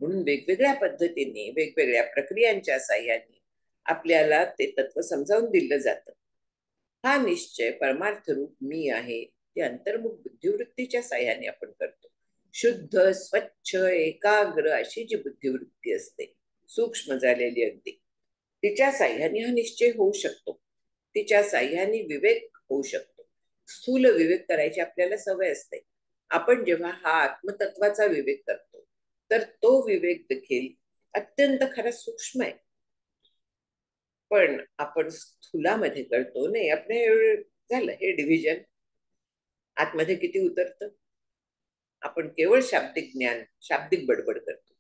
म्हणून वेगवेगळ्या पद्धतीने, वेगवेगळ्या प्रक्रियांच्या साह्याने आपल्याला ते तत्व समजावून दिलं जातं. हा निश्चय परमार्थ रूप मी आहे ते अंतर्मुख बुद्धिवृत्तीच्या साह्याने आपण करतो. शुद्ध, स्वच्छ, एकाग्र अशी जी बुद्धिवृत्ती असते, सूक्ष्म झालेली अगदी, तिच्या साह्याने हा निश्चय होऊ शकतो. तिच्या साह्याने विवेक होऊ शकतो. स्थूल विवेक करायची आपल्याला सवय असते. आपण जेव्हा हा आत्मतत्वाचा विवेक करतो, तर तो विवेक देखील अत्यंत खरा सूक्ष्म आहे. पण आपण स्थूलामध्ये करतो नाही. आपण झालं हे डिव्हिजन आतमध्ये किती उतरतं. आपण केवळ शाब्दिक ज्ञान, शाब्दिक बडबड करतो.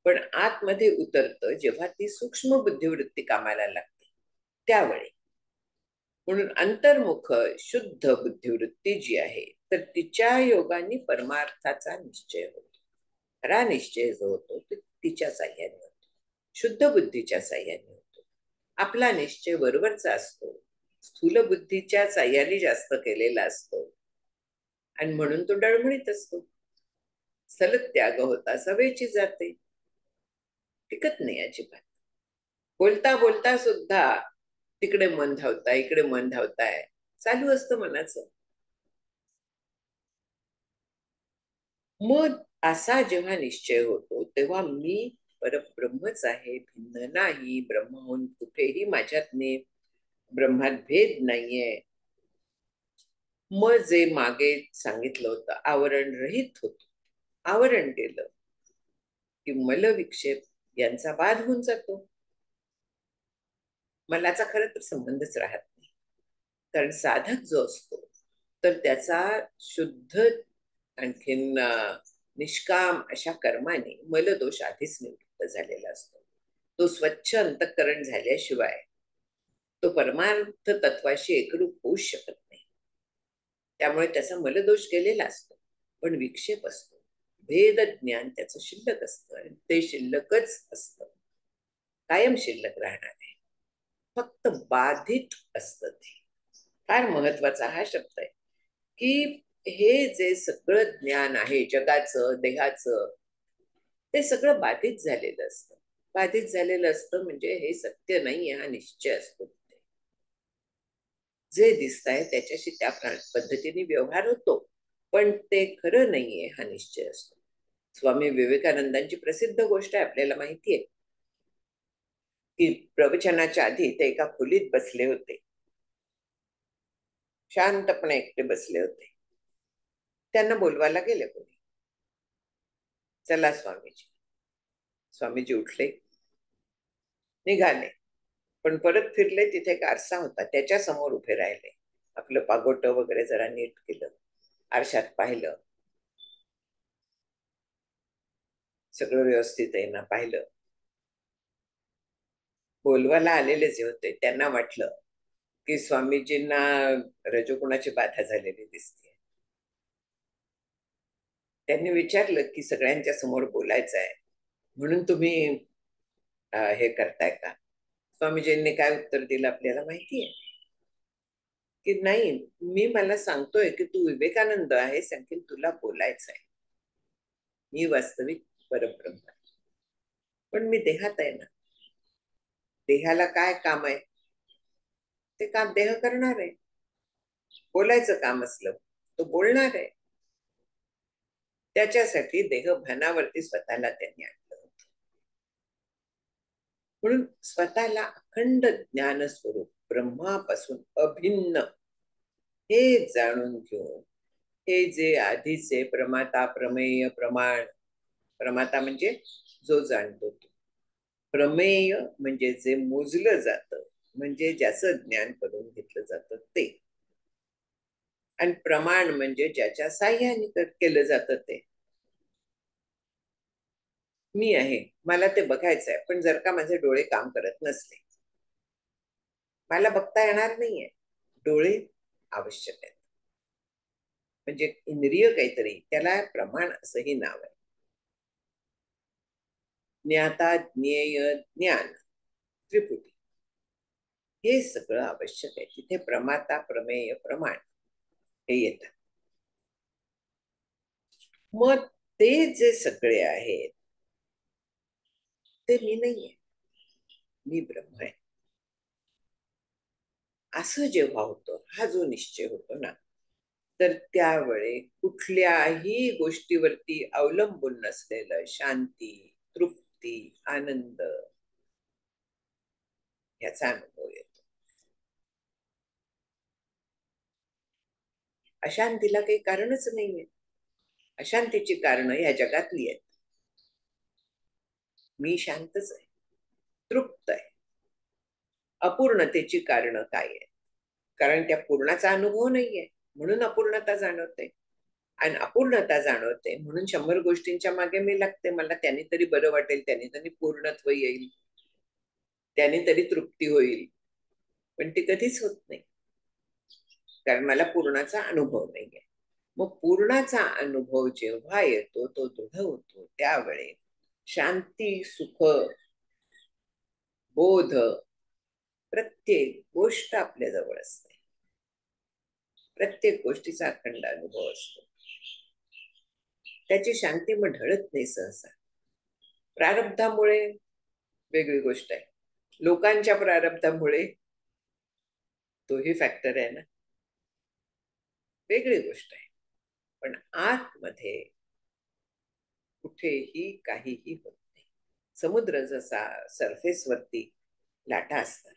पण आतमध्ये उतरतं जेव्हा ती सूक्ष्म बुद्धिवृत्ती कामाला लागते त्यावेळी. म्हणून अंतर्मुख शुद्ध बुद्धिवृत्ती जी आहे, तर तिच्या योगाने परमार्थाचा निश्चय होतो. खरा निश्चय जो होतो तो तिच्या साह्याने होतो, शुद्ध बुद्धीच्या साह्याने होतो. आपला निश्चय बरोबरचा असतो, स्थूल बुद्धीच्या साह्याने जास्त केलेला असतो आणि म्हणून तो डळमळीत असतो. सलत्याग होता सवेची जाते, टिकत नाही अजिबात. बोलता बोलता सुद्धा तिकडे मन धावताय, इकडे मन धावताय, चालू असतं मनाचं. मग असा जेव्हा निश्चय होतो तेव्हा मी परब्रह्मच आहे, भिन्न नाही. ब्रह्माहून कुठेही माझ्यात ब्रह्मात भेद नाहीये. मग जे मागे सांगितलं होतं आवरण रहित होत, आवरण केलं की मल विक्षेप यांचा बाध होऊन जातो. मलाचा खरं तर संबंधच राहत नाही. कारण साधक जो असतो तर त्याचा शुद्ध आणखीन निष्काम अशा कर्माने मलदोष आधीच निवृत्त झालेला असतो. तो स्वच्छ अंतःकरण झाल्याशिवाय तो परमार्थ तत्वाशी एकरूप होऊ शकत नाही. त्यामुळे त्याचा मलदोष गेलेला असतो, पण विक्षेप असतो. भेद ज्ञान त्याचं शिल्लक असतं आणि ते शिल्लकच असतं, कायम शिल्लक राहणार आहे. फक्त बाधित असतं ते. फार महत्वाचा हा शब्द आहे की हे जे सगळं ज्ञान आहे जगाचं, देहाचं, ते सगळं बाधित झालेलं असतं. बाधित झालेलं असतं म्हणजे हे सत्य नाही हा निश्चय असतो. जे दिसत आहे त्याच्याशी त्या पद्धतीने व्यवहार होतो, पण ते खरं नाहीये हा निश्चय असतो. स्वामी विवेकानंदांची प्रसिद्ध गोष्ट आहे, आपल्याला माहिती आहे की प्रवचनाच्या आधी ते एका खोलीत बसले होते, शांतपणे एकटे बसले होते. त्यांना बोलवायला गेले कोणी, चला स्वामीजी. स्वामीजी उठले, निघाले, पण परत फिरले. तिथे एक आरसा होता, त्याच्या समोर उभे राहिले. आपलं पागोट वगैरे जरा नीट केलं, आरशात पाहिलं, सगळं व्यवस्थित आहे ना पाहिलं. बोलवायला आलेले जे होते त्यांना वाटलं की स्वामीजींना रजोगुणाची बाधा झालेली दिसते. त्यांनी विचारलं की सगळ्यांच्या समोर बोलायचं आहे म्हणून तुम्ही हे करताय का? स्वामीजींनी काय उत्तर दिलं आपल्याला माहितीये की नाही, मला सांगतोय की तू विवेकानंद आहेस, आणखी तुला बोलायचं आहे. मी वास्तविक परब्रह्म आहे, पण मी देहात आहे ना. देहाला काय काम आहे, ते काम देह करणार आहे. बोलायचं काम असलं तो बोलणार आहे. त्याच्यासाठी देह भानावरती स्वतःला त्यांनी आणलं होतं. म्हणून स्वतःला अखंड ज्ञान स्वरूप ब्रह्मापासून अभिन्न हे जाणून घेऊन, हे जे आधीचे प्रमाता, प्रमेय, प्रमाण, प्रमाता म्हणजे जो जाणतो तो, प्रमेय म्हणजे जे मोजलं जातं, म्हणजे ज्याचं ज्ञान करून घेतलं जातं ते. आणि प्रमाण म्हणजे ज्याच्या साह्याने केलं जातं ते. मी आहे, मला ते बघायचं आहे, पण जर का माझे डोळे काम करत नसले, मला बघता येणार नाहीये. डोळे आवश्यक आहेत. म्हणजे इंद्रिय काहीतरी, त्याला प्रमाण असंही नाव आहे. ज्ञाता, ज्ञेय, ज्ञान, त्रिपुटी हे सगळं आवश्यक आहे. तिथे प्रमाता, प्रमेय, प्रमाण हे येतात. मग ते जे सगळे आहेत ते मी नाहीये, मी ब्रह्म आहे. असं जेव्हा होतं, हा जो निश्चय होतो ना, तर त्यावेळी कुठल्याही गोष्टीवरती अवलंबून नसलेलं शांती, तृप्ती, आनंद याचा अनुभव येतो. अशांतीला काही कारणच नाहीये. अशांतीची कारणं या जगातली आहेत. मी शांतच आहे, तृप्त आहे. अपूर्णतेची कारणं काय आहेत? कारण त्या पूर्णाचा अनुभव नाहीये, म्हणून अपूर्णता जाणवते. आणि अपूर्णता जाणवते म्हणून 100 गोष्टींच्या मागे मी लागते. मला त्याने तरी बरं वाटेल, त्याने तरी पूर्णत्व येईल, त्याने तरी तृप्ती होईल. पण ती कधीच होत नाही, कारण मला पूर्णाचा अनुभव नाहीये. मग पूर्णाचा अनुभव जेव्हा येतो, तो दृढ होतो, त्यावेळी शांती, सुख, बोध, प्रत्येक गोष्ट आपल्या जवळ असते. प्रत्येक गोष्टीचा अखंड अनुभव असतो. त्याची शांती मग ढळत नाही सहसा. प्रारब्धामुळे वेगळी गोष्ट आहे. लोकांच्या प्रारब्धामुळे तोही फॅक्टर आहे ना, वेगळी गोष्ट आहे. पण आतमध्ये कुठेही काहीही होत नाही. समुद्र जसा सरफेसवरती लाटा असतात,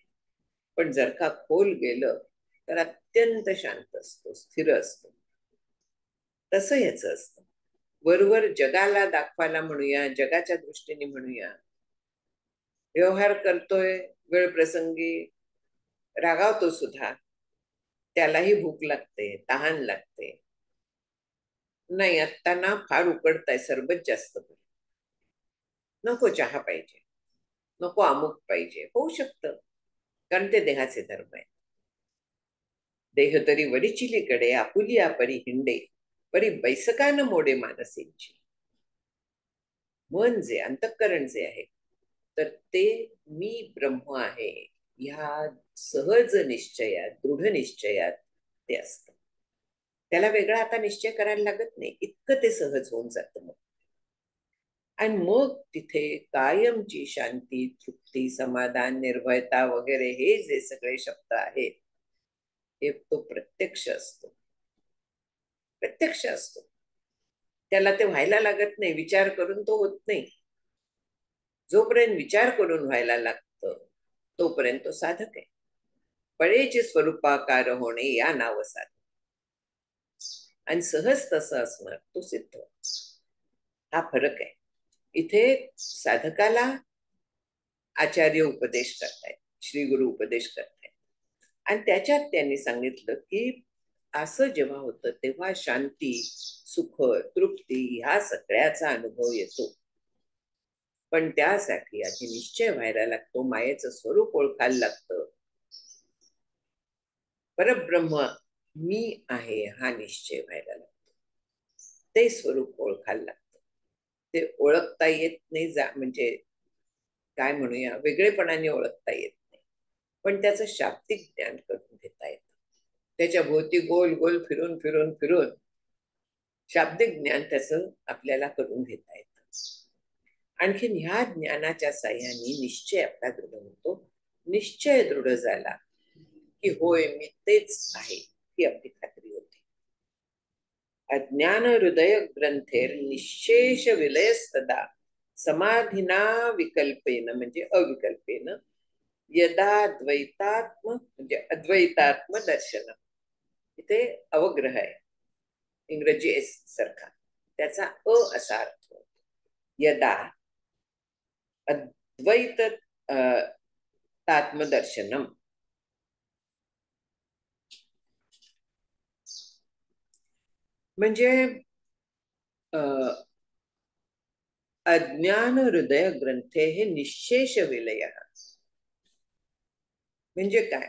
पण जर का खोल गेलं तर अत्यंत शांत असतो, स्थिर असतो. तसं याचं असतं. वरवर जगाला दाखवायला म्हणूया, जगाच्या दृष्टीने म्हणूया, व्यवहार करतोय, वेळ प्रसंगी रागावतो सुद्धा, त्यालाही भूक लागते, तहान लागते. नाही, आत्ता ना फार उकडताय, सरबत जास्त कर. नको चहा पाहिजे, नको अमुक पाहिजे. होऊ शकतं, कारण ते देहाचे धर्म आहे. देह तरी वडिचिलीकडे आपुलिया परी हिंडे, परी बैसकान मोडे मानसेंची. मन जे अंतःकरण जे आहे, तर ते मी ब्रह्म आहे ह्या सहज निश्चयात, दृढ निश्चयात ते असतं. त्याला वेगळा आता निश्चय करायला लागत नाही, इतकं ते सहज होऊन जातं. मग आणि मग तिथे कायमची शांती, तृप्ती, समाधान, निर्भयता वगैरे हे जे सगळे शब्द आहेत, हे तो प्रत्यक्ष असतो. प्रत्यक्ष असतो. त्याला ते व्हायला लागत नाही, विचार करून तो होत नाही. जोपर्यंत विचार करून व्हायला लागतं, तोपर्यंत तो साधक आहे. फळेचे स्वरूपाकार होणे या नाव साधक. आणि सहज तसं असणार तो सिद्ध. हा फरक आहे. इथे साधकाला आचार्य उपदेश करतायत, श्री गुरु उपदेश करतायत. आणि त्याच्यात त्यांनी सांगितलं की असं जेव्हा होतं तेव्हा शांती, सुख, तृप्ती ह्या सगळ्याचा अनुभव येतो. पण त्यासाठी आधी निश्चय व्हायला लागतो, मायेचं स्वरूप ओळखायला लागतं. परब्रह्म मी आहे हा निश्चय व्हायला लागतो. ते स्वरूप ओळखायला लागतं. ते ओळखता येत नाही, म्हणजे काय म्हणूया, वेगळेपणाने ओळखता येत नाही, पण त्याचं शाब्दिक ज्ञान करून घेता येतं. त्याच्या भोवती गोल गोल फिरून फिरून फिरून शाब्दिक ज्ञान त्याचं आपल्याला करून घेता येतं. आणखीन ह्या ज्ञानाच्या साह्याने निश्चय आपला दृढ होतो. निश्चय दृढ झाला की होय मी तेच आहे ही आपली खात्री होती. अज्ञान हृदय ग्रंथेर निशेष विलयस्तदा समाधिना विकल्पेन म्हणजे अविकल्पेन यदा द्वैतात्म म्हणजे अद्वैतात्म दर्शन. इथे अवग्रह आहे, इंग्रजी एस सारखा, त्याचा अ असा अर्थ होतो. यदा द्वैत आत्मदर्शनम. म्हणजे अज्ञान हृदय ग्रंथे हे निशेष विलय. म्हणजे काय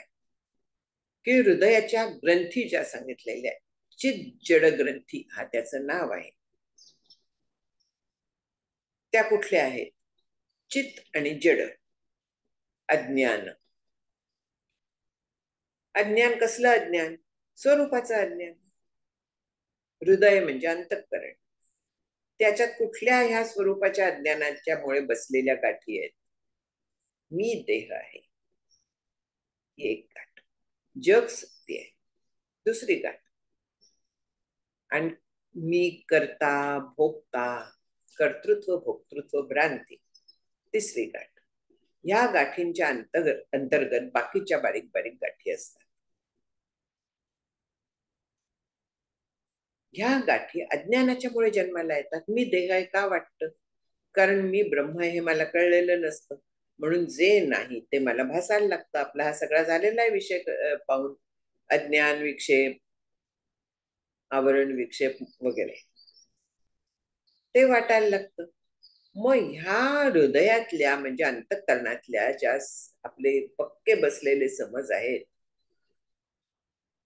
की हृदयाच्या ग्रंथी ज्या सांगितलेल्या चित जड ग्रंथी हा त्याचं नाव आहे. त्या कुठल्या आहेत? चित आणि जड. अज्ञान. अज्ञान कसलं अज्ञान? स्वरूपाचं अज्ञान. हृदय म्हणजे अंतःकरण. त्याच्यात कुठल्या ह्या स्वरूपाच्या अज्ञानाच्यामुळे बसलेल्या गाठी आहेत? मी देह आहे ही एक गाठ, जग सत्य आहे दुसरी गाठ, आणि मी करता भोगता, कर्तृत्व भोक्तृत्व भ्रांती तिसरी गाठ. या गाठींच्या अंतर्गत बाकीच्या बारीक बारीक गाठी असतात. ह्या गाठी अज्ञानाच्यामुळे जन्माला येतात. मी देह आहे का वाटतं? कारण मी ब्रह्म आहे हे मला कळलेलं नसतं, म्हणून जे नाही ते मला भासायला लागतं. आपला हा सगळा झालेला आहे विषय पाहून. अज्ञान विक्षेप, आवरण विक्षेप वगैरे ते वाटायला लागतं. मग ह्या हृदयातल्या म्हणजे अंतःकरणातल्या ज्या आपले पक्के बसलेले समज आहेत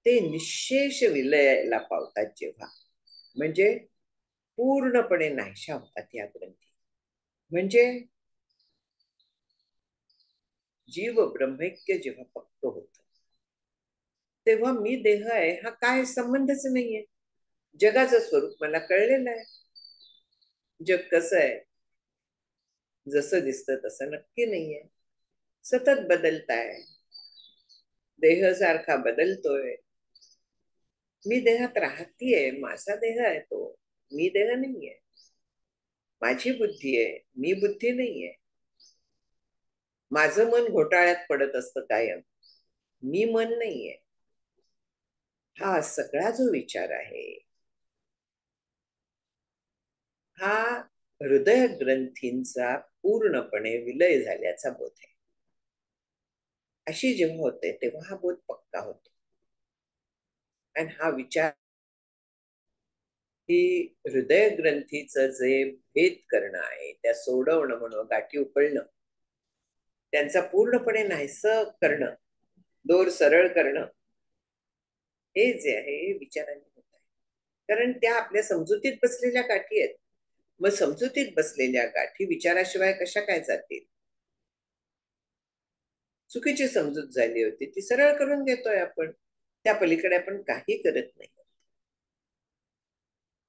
ते निशेष विलयाला पावतात जेव्हा, म्हणजे पूर्णपणे नाहीशा होतात या ग्रंथी. म्हणजे जीव ब्रह्मैक्य जेव्हा पक्क होत तेव्हा मी देह आहे हा काय संबंधच नाहीये. जगाचं स्वरूप मला कळलेलं आहे. जग कसं आहे? जसं दिसतं तसं नक्की नाहीये, सतत बदलताय. देह सारखा बदलतोय. मी देहात राहतीये, माझा देह आहे तो, मी देह नाहीये. माझी बुद्धी आहे, मी बुद्धी नाहीये. माझं मन घोटाळ्यात पडत असतं कायम, मी मन नाहीये. हा सगळा जो विचार आहे हा हृदय ग्रंथींचा पूर्णपणे विलय झाल्याचा बोध आहे. अशी जेव्हा होते तेव्हा हा बोध पक्का होतो. आणि हा विचार ही हृदय ग्रंथीचं जे भेद करणं आहे, त्या सोडवणं म्हणून गाठी उकळणं, त्यांचा पूर्णपणे नाहीस करणं, दोर सरळ करणं, हे जे आहे हे विचारांनी होत आहे. कारण त्या आपल्या समजुतीत बसलेल्या गाठी आहेत. मग समजुतीत बसलेल्या गाठी विचाराशिवाय कशा काय जातील? चुकीची समजूत झाली होती ती सरळ करून घेतोय आपण. त्या पलीकडे आपण काही करत नाही.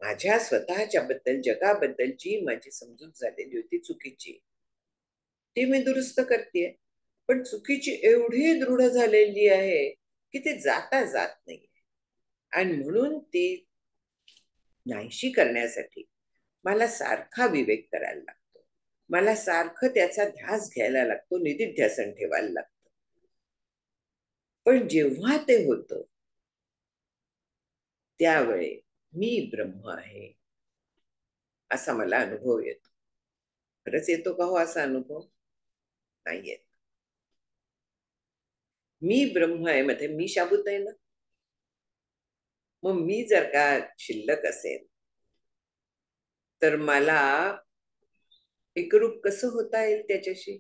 माझ्या स्वतःच्या बद्दल, जगाबद्दल जी माझी समजूत झालेली होती चुकीची, ती मी दुरुस्त करते. पण चुकीची एवढी दृढ झालेली आहे की ते जाता जात नाही. आणि म्हणून ती नाहीशी करण्यासाठी मला सारखा विवेक करायला लागतो. मला सारखं त्याचा ध्यास घ्यायला लागतो, निधिध्यासन ठेवायला लागतं. पण जेव्हा ते होतं त्यावेळी मी ब्रह्म आहे असा मला अनुभव येतो. खरंच येतो का हो असा अनुभव? नाही येत. मी ब्रह्म आहे मध्ये मी शाबूत आहे ना. मग मी जर का शिल्लक असेल तर मला एकरूप कसं होता येईल त्याच्याशी?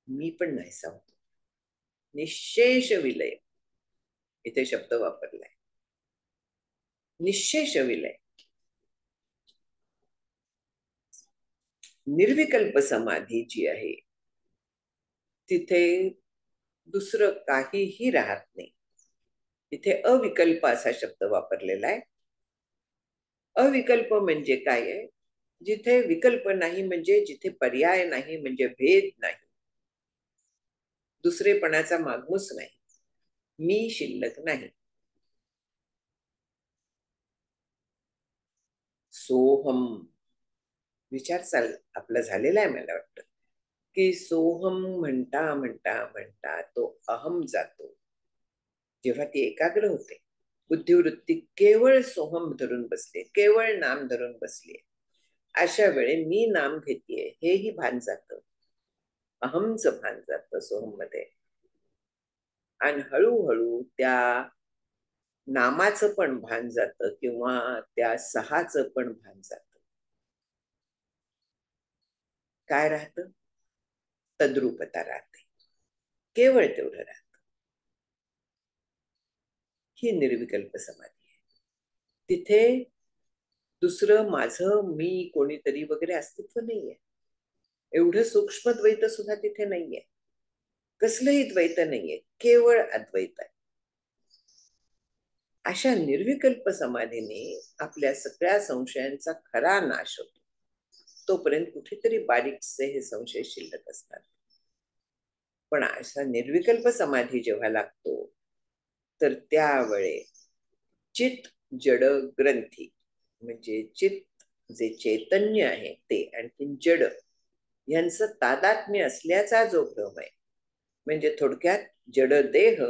मी पण नाहीसा होतो. निशेष विलय इथे शब्द वापरलाय. निशेष विलय. निर्विकल्प समाधी जी आहे तिथे दुसरं काहीही राहत नाही. तिथे अविकल्प असा शब्द वापरलेला आहे. अविकल्प म्हणजे काय आहे? जिथे विकल्प नाही म्हणजे जिथे पर्याय नाही, म्हणजे भेद नाही, दुसरेपणाचा मागमूस नाही, मी शिल्लक नाही. सोहम विचार आपला झालेला आहे मला वाटतं की सोहम म्हणता म्हणता म्हणता तो अहम जातो. जेव्हा ती एकाग्र होते, बुद्धिवृत्ती केवळ सोहम धरून बसले, केवळ नाम धरून बसले, अशा वेळी मी नाम घेतेय हेही भान जातं. अहमचं भान जातं सोहम मध्ये, आणि हळूहळू त्या नामाचं पण भान जातं किंवा त्या सहाचं पण भान जातं. काय राहतं? तद्रूपता राहते, केवळ तेवढं राहतं. ही निर्विकल्प समाधी आहे. तिथे दुसरं माझं, मी, कोणीतरी वगैरे अस्तित्व नाहीये. एवढं सूक्ष्म द्वैत सुद्धा तिथे नाहीये. कसलंही द्वैत नाहीये, केवळ अद्वैत आहे. अशा निर्विकल्प समाधीने आपल्या सगळ्या संशयांचा खरा नाश होतो. तोपर्यंत कुठेतरी बारीकसे हे संशय शिल्लक असतात. पण अशा निर्विकल्प समाधी जेव्हा लागतो, तर त्यावेळे चित जड ग्रंथी, म्हणजे चित्त जे चैतन्य आहे ते आणखी जड यांचं तादात्म्य असल्याचा जो भ्रम आहे, म्हणजे थोडक्यात जड देह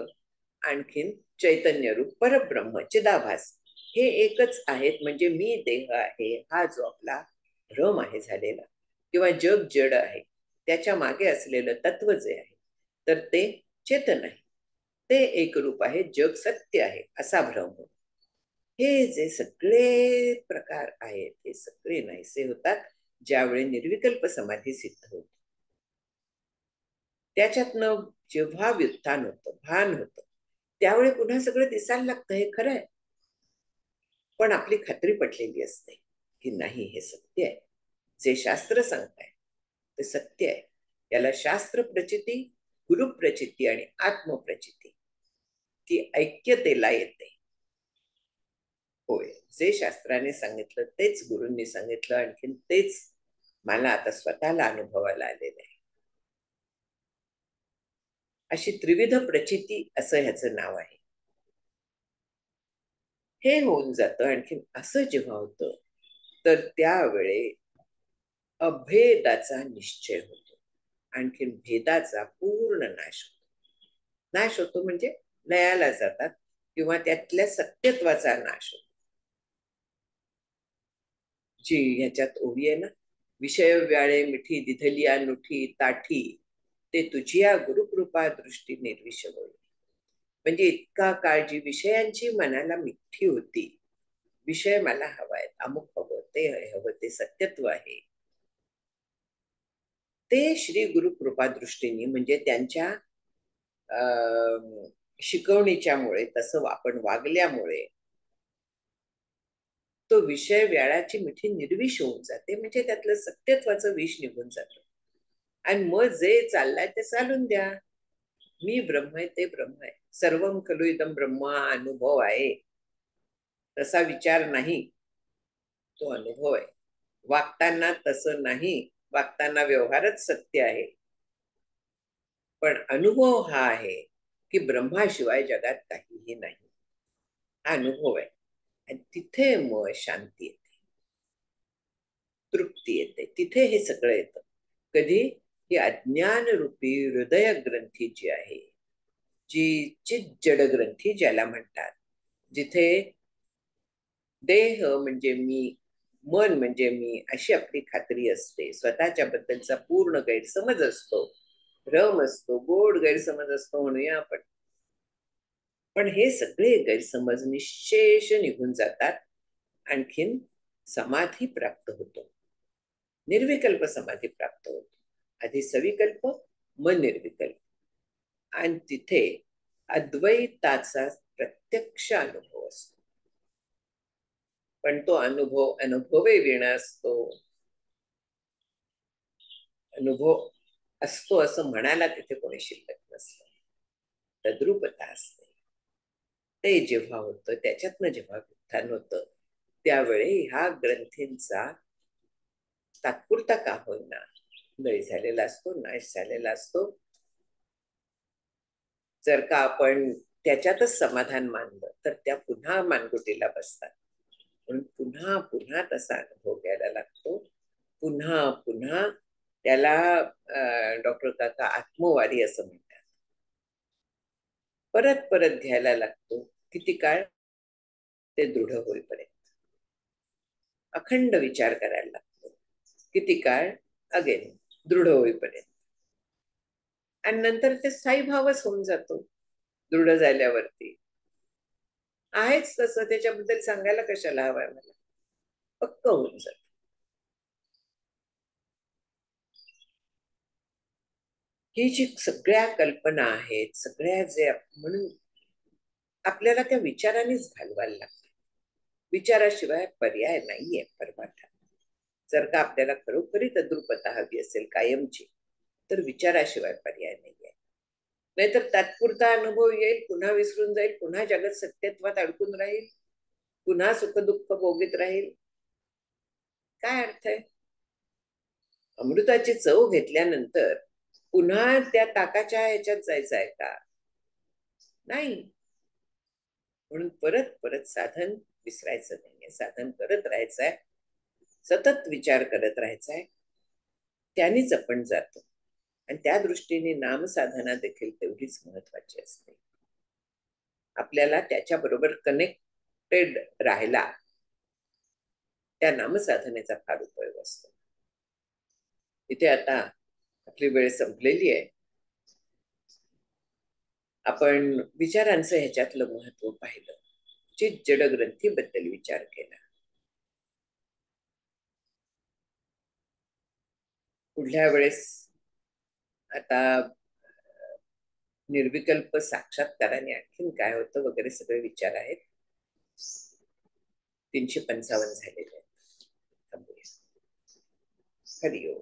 आणखीन चैतन्य रूप परब्रह्म चिदाभास हे एकच आहेत, म्हणजे मी देह आहे हा जो आपला भ्रम आहे झालेला, किंवा जग जड आहे त्याच्या मागे असलेलं तत्व जे आहे तर ते चेतन आहे, ते एक रूप आहे, जग सत्य आहे असा भ्रम होतो. हे जे सगळे प्रकार आहेत हे सगळे नाहीसे होतात ज्यावेळी निर्विकल्प समाधी सिद्ध होते. त्याच्यातनं जेव्हा व्युत्थान होतं, भान होतं, त्यावेळी पुन्हा सगळं दिसायला लागतं, हे खरं आहे. पण आपली खात्री पटलेली असते की नाही, हे सत्य आहे, जे शास्त्र सांगताय ते सत्य आहे. याला शास्त्र प्रचिती, गुरु प्रचिती आणि आत्मप्रचिती, ती ऐक्यतेला येते. होय, जे शास्त्राने सांगितलं तेच गुरूंनी सांगितलं, आणखीन तेच मला आता स्वतःला अनुभवायला आलेलं आहे. अशी त्रिविध प्रचिती असं ह्याचं नाव आहे. हे होऊन जातं. आणखीन असं जेव्हा होतं तर त्यावेळे अभेदाचा निश्चय होतो, आणखीन भेदाचा पूर्ण नाश होतो. नाश होतो म्हणजे लयाला जातात किंवा त्यातल्या सत्यत्वाचा नाश होतो. जी ह्याच्यात ओवी आहे ना, विषय व्याळे मिठी दिधलिया नुठी ताठी, ते तुझिया गुरुकृपा दृष्टी निर्विष होईल. म्हणजे इतका काळ जी विषयांची मनाला मिठी होती, विषय मला हवाय, अमुक हवं, ते हवं, ते सत्यत्व आहे, ते श्री गुरु कृपा दृष्टीने म्हणजे त्यांच्या शिकवणीच्यामुळे तसं आपण वागल्यामुळे तो विषय व्याळाची मिठी निर्विष होऊन जाते, म्हणजे त्यातलं सत्यत्वाचं विष निघून जातं. आणि मग जे चाललंय ते चालून द्या. मी ब्रह्म आहे, ते ब्रह्म आहे, सर्वम खलु इदम ब्रह्म अनुभव आहे, तसा विचार नाही, तो अनुभव आहे. वागताना तसं नाही, वागताना व्यवहारच सत्य आहे, पण अनुभव हा आहे की ब्रह्माशिवाय जगात काहीही नाही, हा अनुभव आहे. आणि तिथे मग शांती येते, तृप्ती येते, तिथे हे सगळं येतं. कधी? ही अज्ञान रूपी हृदय ग्रंथी जी आहे, जी चित जड ग्रंथी ज्याला म्हणतात, जिथे देह म्हणजे मी, मन म्हणजे मी अशी आपली खात्री असते, स्वतःच्या बद्दलचा पूर्ण गैरसमज असतो, भ्रम असतो, गोड गैरसमज असतो म्हणूया आपण. पण हे सगळे गैरसमज निशेष निघून जातात, आणखीन समाधी प्राप्त होतो, निर्विकल्प समाधी प्राप्त होतो. आधी सविकल्प, मग निर्विकल्प, आणि तिथे अद्वैताचा प्रत्यक्ष अनुभव असतो. पण तो अनुभव अनुभवे विण असतो, अनुभव असतो असं म्हणायला तिथे कोणी शिल्लक नसतं. तद्रूपता असते. ते जेव्हा होतं, त्याच्यातनं जेव्हा उत्थान होतं, त्यावेळी ह्या ग्रंथींचा तात्पुरता का होईना लय झालेला असतो, नाश झालेला असतो. जर का आपण त्याच्यातच समाधान मानलं तर त्या पुन्हा मानगुटीला बसतात, म्हणून पुन्हा पुन्हा तसा अनुभव घ्यायला लागतो. पुन्हा पुन्हा त्याला डॉक्टर काका आत्मवारी असं म्हणतात. परत परत घ्यायला लागतो. किती काळ? ते दृढ होईपर्यंत. अखंड विचार करायला लागतो. किती काळ? अगेन दृढ होईपर्यंत. आणि नंतर ते स्थायी भावच होऊन जातो दृढ झाल्यावरती. आहेच तसं, त्याच्याबद्दल सांगायला कशाला हवाय मला, पक्क होऊन जात. ही जी सगळ्या कल्पना आहेत, सगळ्या जे म्हणून आपल्याला त्या विचारानेच घालवायला लागतात. विचाराशिवाय पर्याय नाहीये परमार्थात. जर का आपल्याला खरोखरी तद्रुपता हवी असेल कायमची, तर विचाराशिवाय पर्याय नाहीये. नाहीतर तात्पुरता अनुभव येईल, पुन्हा विसरून जाईल, पुन्हा जगत सत्यत्वात अडकून राहील, पुन्हा सुख दुःख भोगीत राहील. काय अर्थ आहे? अमृताची चव घेतल्यानंतर पुन्हा त्या ताकाच्या ह्याच्यात जायचं आहे का? नाही. म्हणून परत परत साधन विसरायचं नाहीये, साधन करत राहायचंय, सतत विचार करत राहायचाय, त्यानेच आपण जातो. आणि त्या दृष्टीने नामसाधना देखील तेवढीच महत्वाची असते. आपल्याला त्याच्याबरोबर कनेक्टेड राहायला त्या नामसाधनेचा फार उपयोग असतो. इथे आता आपली वेळ संपलेली आहे. आपण विचारांचं ह्याच्यातलं महत्व पाहिलं, चित जडग्रंथीबद्दल विचार केला. पुढल्या वेळेस आता निर्विकल्प साक्षात्काराने आणखीन काय होतं वगैरे सगळे विचार आहेत. 355 झालेले आहेत. थांबूया. हरिओम.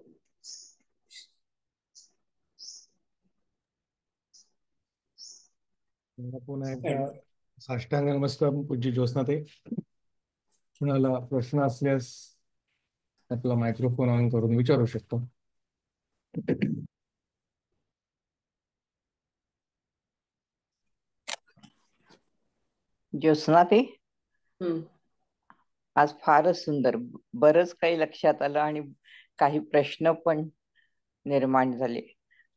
पुन्हा एकदा साष्टांग नमस्कार पूज्य ज्योत्स्नाताई. कुणाला प्रश्न असल्यास आपला मायक्रोफोन ऑन करून विचारू शकतो. ज्योत्स्नाताई, आज फारच सुंदर, बरंच काही लक्षात आलं आणि काही प्रश्न पण निर्माण झाले.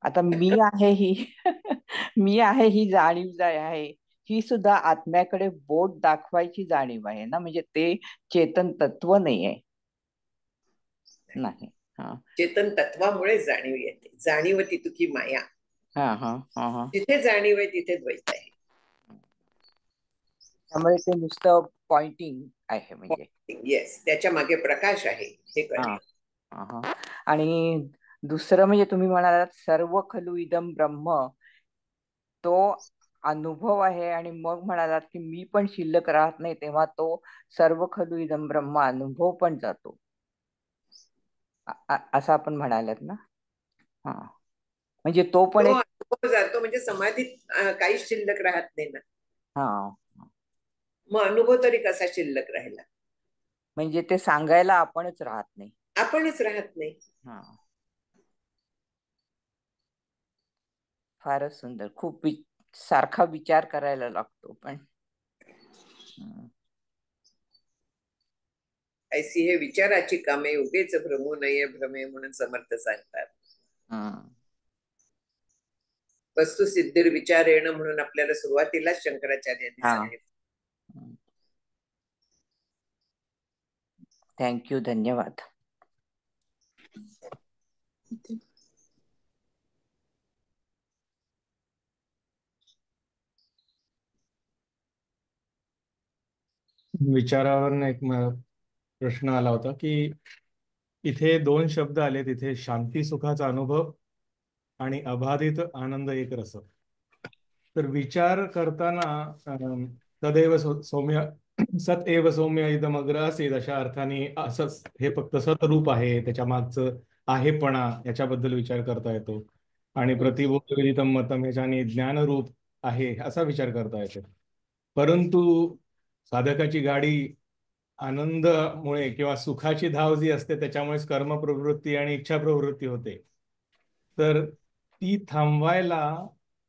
आता मी आहे ही मी आहे ही जाणीव आहे, ही सुद्धा आत्म्याकडे बोट दाखवायची जाणीव आहे ना, म्हणजे ते चेतन तत्व नाही आहे. नाही, चेतन तत्वामुळे जाणीव येते. जाणीव तितुकी माया. जिथे जाणीव आहे तिथे द्वैत आहे. त्यामुळे ते नुसतं पॉइंटिंग आहे, म्हणजे येस, त्याच्या मागे प्रकाश आहे हे कळलं. आणि दुसरं म्हणजे तुम्ही म्हणालात सर्व खलु इदम ब्रह्म, तो अनुभव आहे. आणि मग म्हणालात की मी पण शिल्लक राहत नाही, तेव्हा तो सर्व खलु इदम ब्रह्म अनुभव पण जातो, असं आपण म्हणालात ना. म्हणजे तो पण एक जातो, म्हणजे समाधीत काहीच शिल्लक राहत नाही ना. मग अनुभव तरी कसा शिल्लक राहिला? म्हणजे ते सांगायला आपणच राहत नाही. आपणच राहत नाही. फारच सुंदर. खूप सारखा विचार करायला लागतो पण. ऐसी हे विचाराची कामे उगेच भ्रमू नये भ्रमे म्हणून समर्थ सांगतात. वस्तुसिद्धीर विचार येणं म्हणून आपल्याला सुरुवातीलाच शंकराचार्यांनी सांगितलं. थँक्यू, धन्यवाद. विचारावर एक प्रश्न आला होता की इथे 2 शब्द आले, तिथे शांती सुखाचा अनुभव आणि अबाधित आनंद एक रस. तर विचार करताना तदैव सौम्य सत एव सौम्य इदमग्र असेल, अशा अर्थाने असंच हे फक्त सतरूप आहे, त्याच्या मागचं आहेपणा याच्याबद्दल विचार करता येतो. आणि प्रतिबोधविदितम मतम ह्याच्याने ज्ञानरूप आहे असा विचार करता येतो. परंतु साधकाची गाडी आनंदमुळे किंवा सुखाची धाव जी असते त्याच्यामुळेच कर्म प्रवृत्ती आणि इच्छा प्रवृत्ती होते. तर ती थांबवायला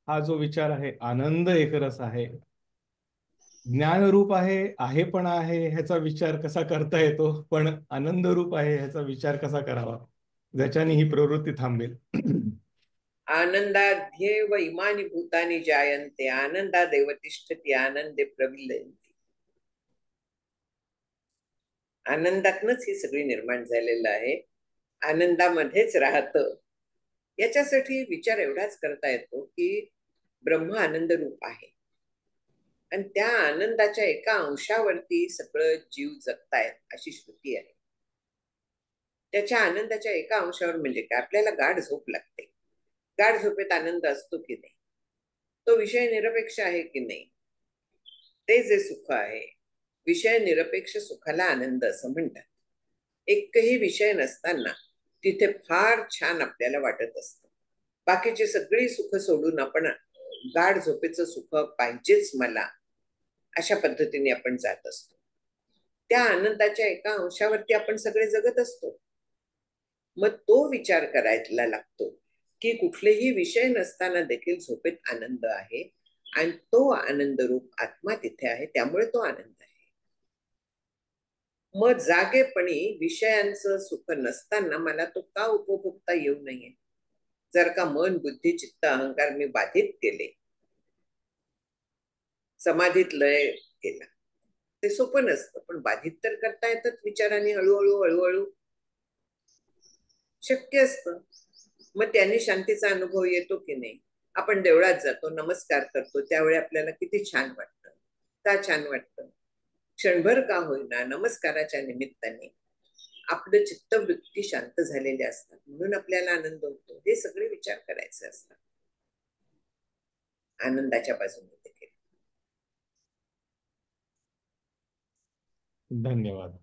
हा जो विचार आहे, आनंद एकरस आहे, ज्ञानरूप आहे पण आहे, ह्याचा विचार कसा करता येतो? पण आनंद रूप आहे ह्याचा विचार कसा करावा, ज्याच्याने ही प्रवृत्ती थांबेल? आनंदाध्येव इमानी भूतानी जायन्ते आनंदादेव तिष्ठती आनंदे प्रविलयन्ति. आनंदातनच ही सगळी निर्माण झालेलं आहे, आनंदामध्येच राहतं याच्यासाठी विचार एवढाच करता येतो की ब्रह्म आनंद रूप आहे आणि त्या आनंदाच्या एका अंशावरती सगळं जीव जगतायत अशी श्रुती आहे. त्याच्या आनंदाच्या एका अंशावर म्हणजे काय, आपल्याला गाढ झोप लागते. गाढ झोपेत आनंद असतो की नाही, तो विषय निरपेक्ष आहे की नाही, ते जे सुख आहे, विषय निरपेक्ष सुखाला आनंद असं म्हणतात. एकही विषय नसताना तिथे फार छान आपल्याला वाटत असतं. बाकीची सगळी सुख सोडून आपण गाढ झोपेचं सुख पाहिजेच मला अशा पद्धतीने आपण जात असतो. त्या आनंदाच्या एका अंशावरती आपण सगळे जगत असतो. मग तो विचार करायला लागतो की कुठलेही विषय नसताना देखील झोपेत आनंद आहे आणि तो आनंद रूप आत्मा तिथे आहे, त्यामुळे तो आनंद आहे. मग जागेपणी विषयांचं सुख नसताना मला तो का उपभोगता येऊ नये? जर का मन, बुद्धी, चित्त, अहंकार मी बाधित केले, समाधीत लय केला, ते सोपं नसतं, पण बाधित तर करता येतात विचाराने. हळूहळू हळूहळू शक्य असतं. मग त्यांनी शांतीचा अनुभव येतो की नाही? आपण देवळात जातो, नमस्कार करतो, त्यावेळी आपल्याला किती छान वाटतं. का छान वाटतं? क्षणभर का होईना नमस्काराच्या निमित्ताने आपलं चित्तवृत्ती शांत झालेली असतात, म्हणून आपल्याला आनंद होतो. हे सगळे विचार करायचे असतात आनंदाच्या बाजूने देखील. धन्यवाद.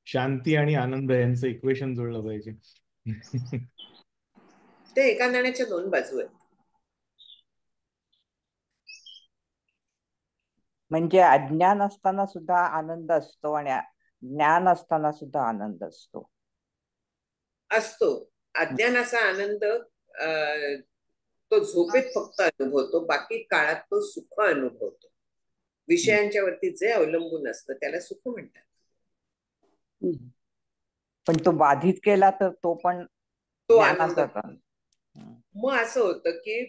शांती आणि आनंद यांचं इक्वेशन जुळलं पाहिजे. ते एका नाण्याच्या दोन बाजू आहेत. म्हणजे अज्ञान असताना सुद्धा आनंद असतो आणि ज्ञान असताना सुद्धा आनंद असतो. अज्ञानाचा आनंद तो झोपेत फक्त अनुभवतो, बाकी काळात तो सुख अनुभवतो. विषयांच्या वरती जे अवलंबून असतं त्याला सुख म्हणतात. पण तो बाधित केला तर तो पण तो आनंद. ज्ञानाचा. मग असं होतं की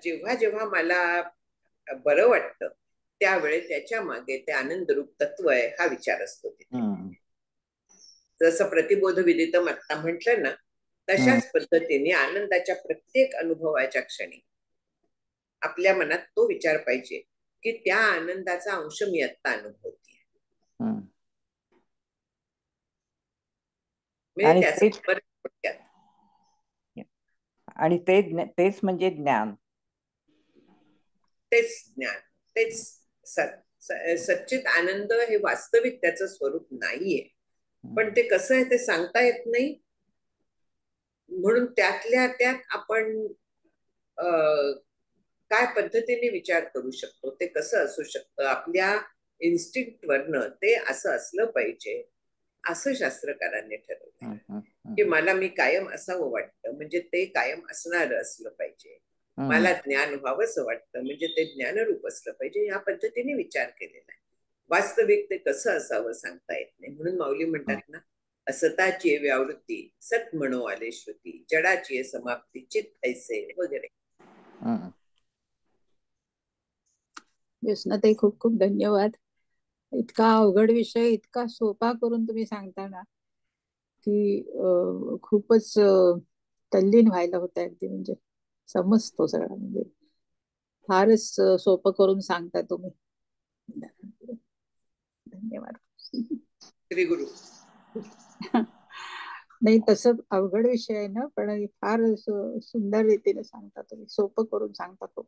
जेव्हा जेव्हा मला बरं वाटतं त्यावेळेस त्याच्या मागे ते आनंद रूप तत्व आहे हा विचार असतो तिथे. जसं प्रतिबोध विदितम आत्ता म्हटलं ना, तशाच पद्धतीने आनंदाच्या प्रत्येक अनुभवाच्या क्षणी आपल्या मनात तो विचार पाहिजे की त्या आनंदाचा अंश मी आत्ता अनुभवते. आणि तेच म्हणजे ज्ञान. तेच ज्ञान, तेच सच्चित आनंद हे वास्तविक त्याचं स्वरूप नाहीये, पण ते कसं आहे ते सांगता येत नाही. म्हणून त्यातल्या त्यात आपण काय पद्धतीने विचार करू शकतो, ते कसं असू शकतं, आपल्या इन्स्टिंक्ट वरनं ते असं असलं पाहिजे असं शास्त्रकारांनी ठरवलं की मला मी कायम असावं वाटतं म्हणजे ते कायम असणार असलं पाहिजे. मला ज्ञान व्हावंसं वाटतं म्हणजे ते ज्ञानरूप असलं पाहिजे. या पद्धतीने विचार केलेला आहे. वास्तविक ते कसं असावं सांगता येत नाही. म्हणून माऊली म्हणतात ना, असताची व्यावृत्ती सत म्हणो आले श्रुती, जडाची समाप्ती चित ऐसे वगैरे. ते खूप खूप धन्यवाद. इतका अवघड विषय इतका सोपा करून तुम्ही सांगता ना की खूपच तल्लीन व्हायला होतं अगदी. म्हणजे समजतो सगळा. म्हणजे फारच सोपं करून सांगता तुम्ही. धन्यवाद. श्री गुरु. नाही तसं अवघड विषय आहे ना, पण फार सुंदर रीतीने सांगता तुम्ही. सोपं करून सांगता. खूप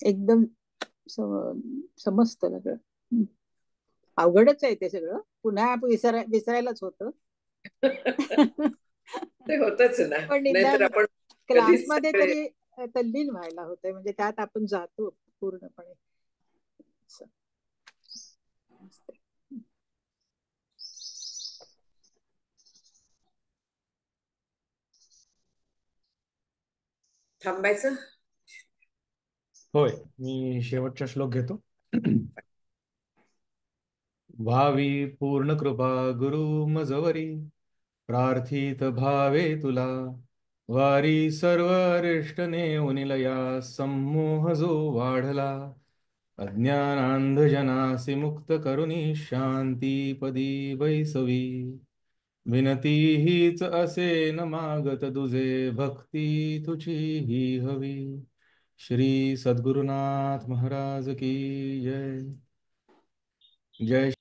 एकदम समजतं सगळं. अवघडच आहे ते सगळं. पुन्हा विसरायलाच होतं. ते होतच ना. पण नाहीतर आपण क्लासमध्ये तरी तल्लीन व्हायला होतंय. म्हणजे त्यात आपण जातो पूर्णपणे. थांबायचं. होय, मी शेवटचा श्लोक घेतो. भावी पूर्ण कृपा गुरु मजवरी, प्रार्थित भावे तुला, वारी सर्व अरिष्ट नेऊनिलया, सम्मोह जो वाढला, अज्ञानांध जनासी मुक्त करुणी, शांती पदी बैसवी. विनती हीच असे न मागत दुजे, भक्ती तुझी ही हवी. श्री सद्गुरुनाथ महाराज की जय. जय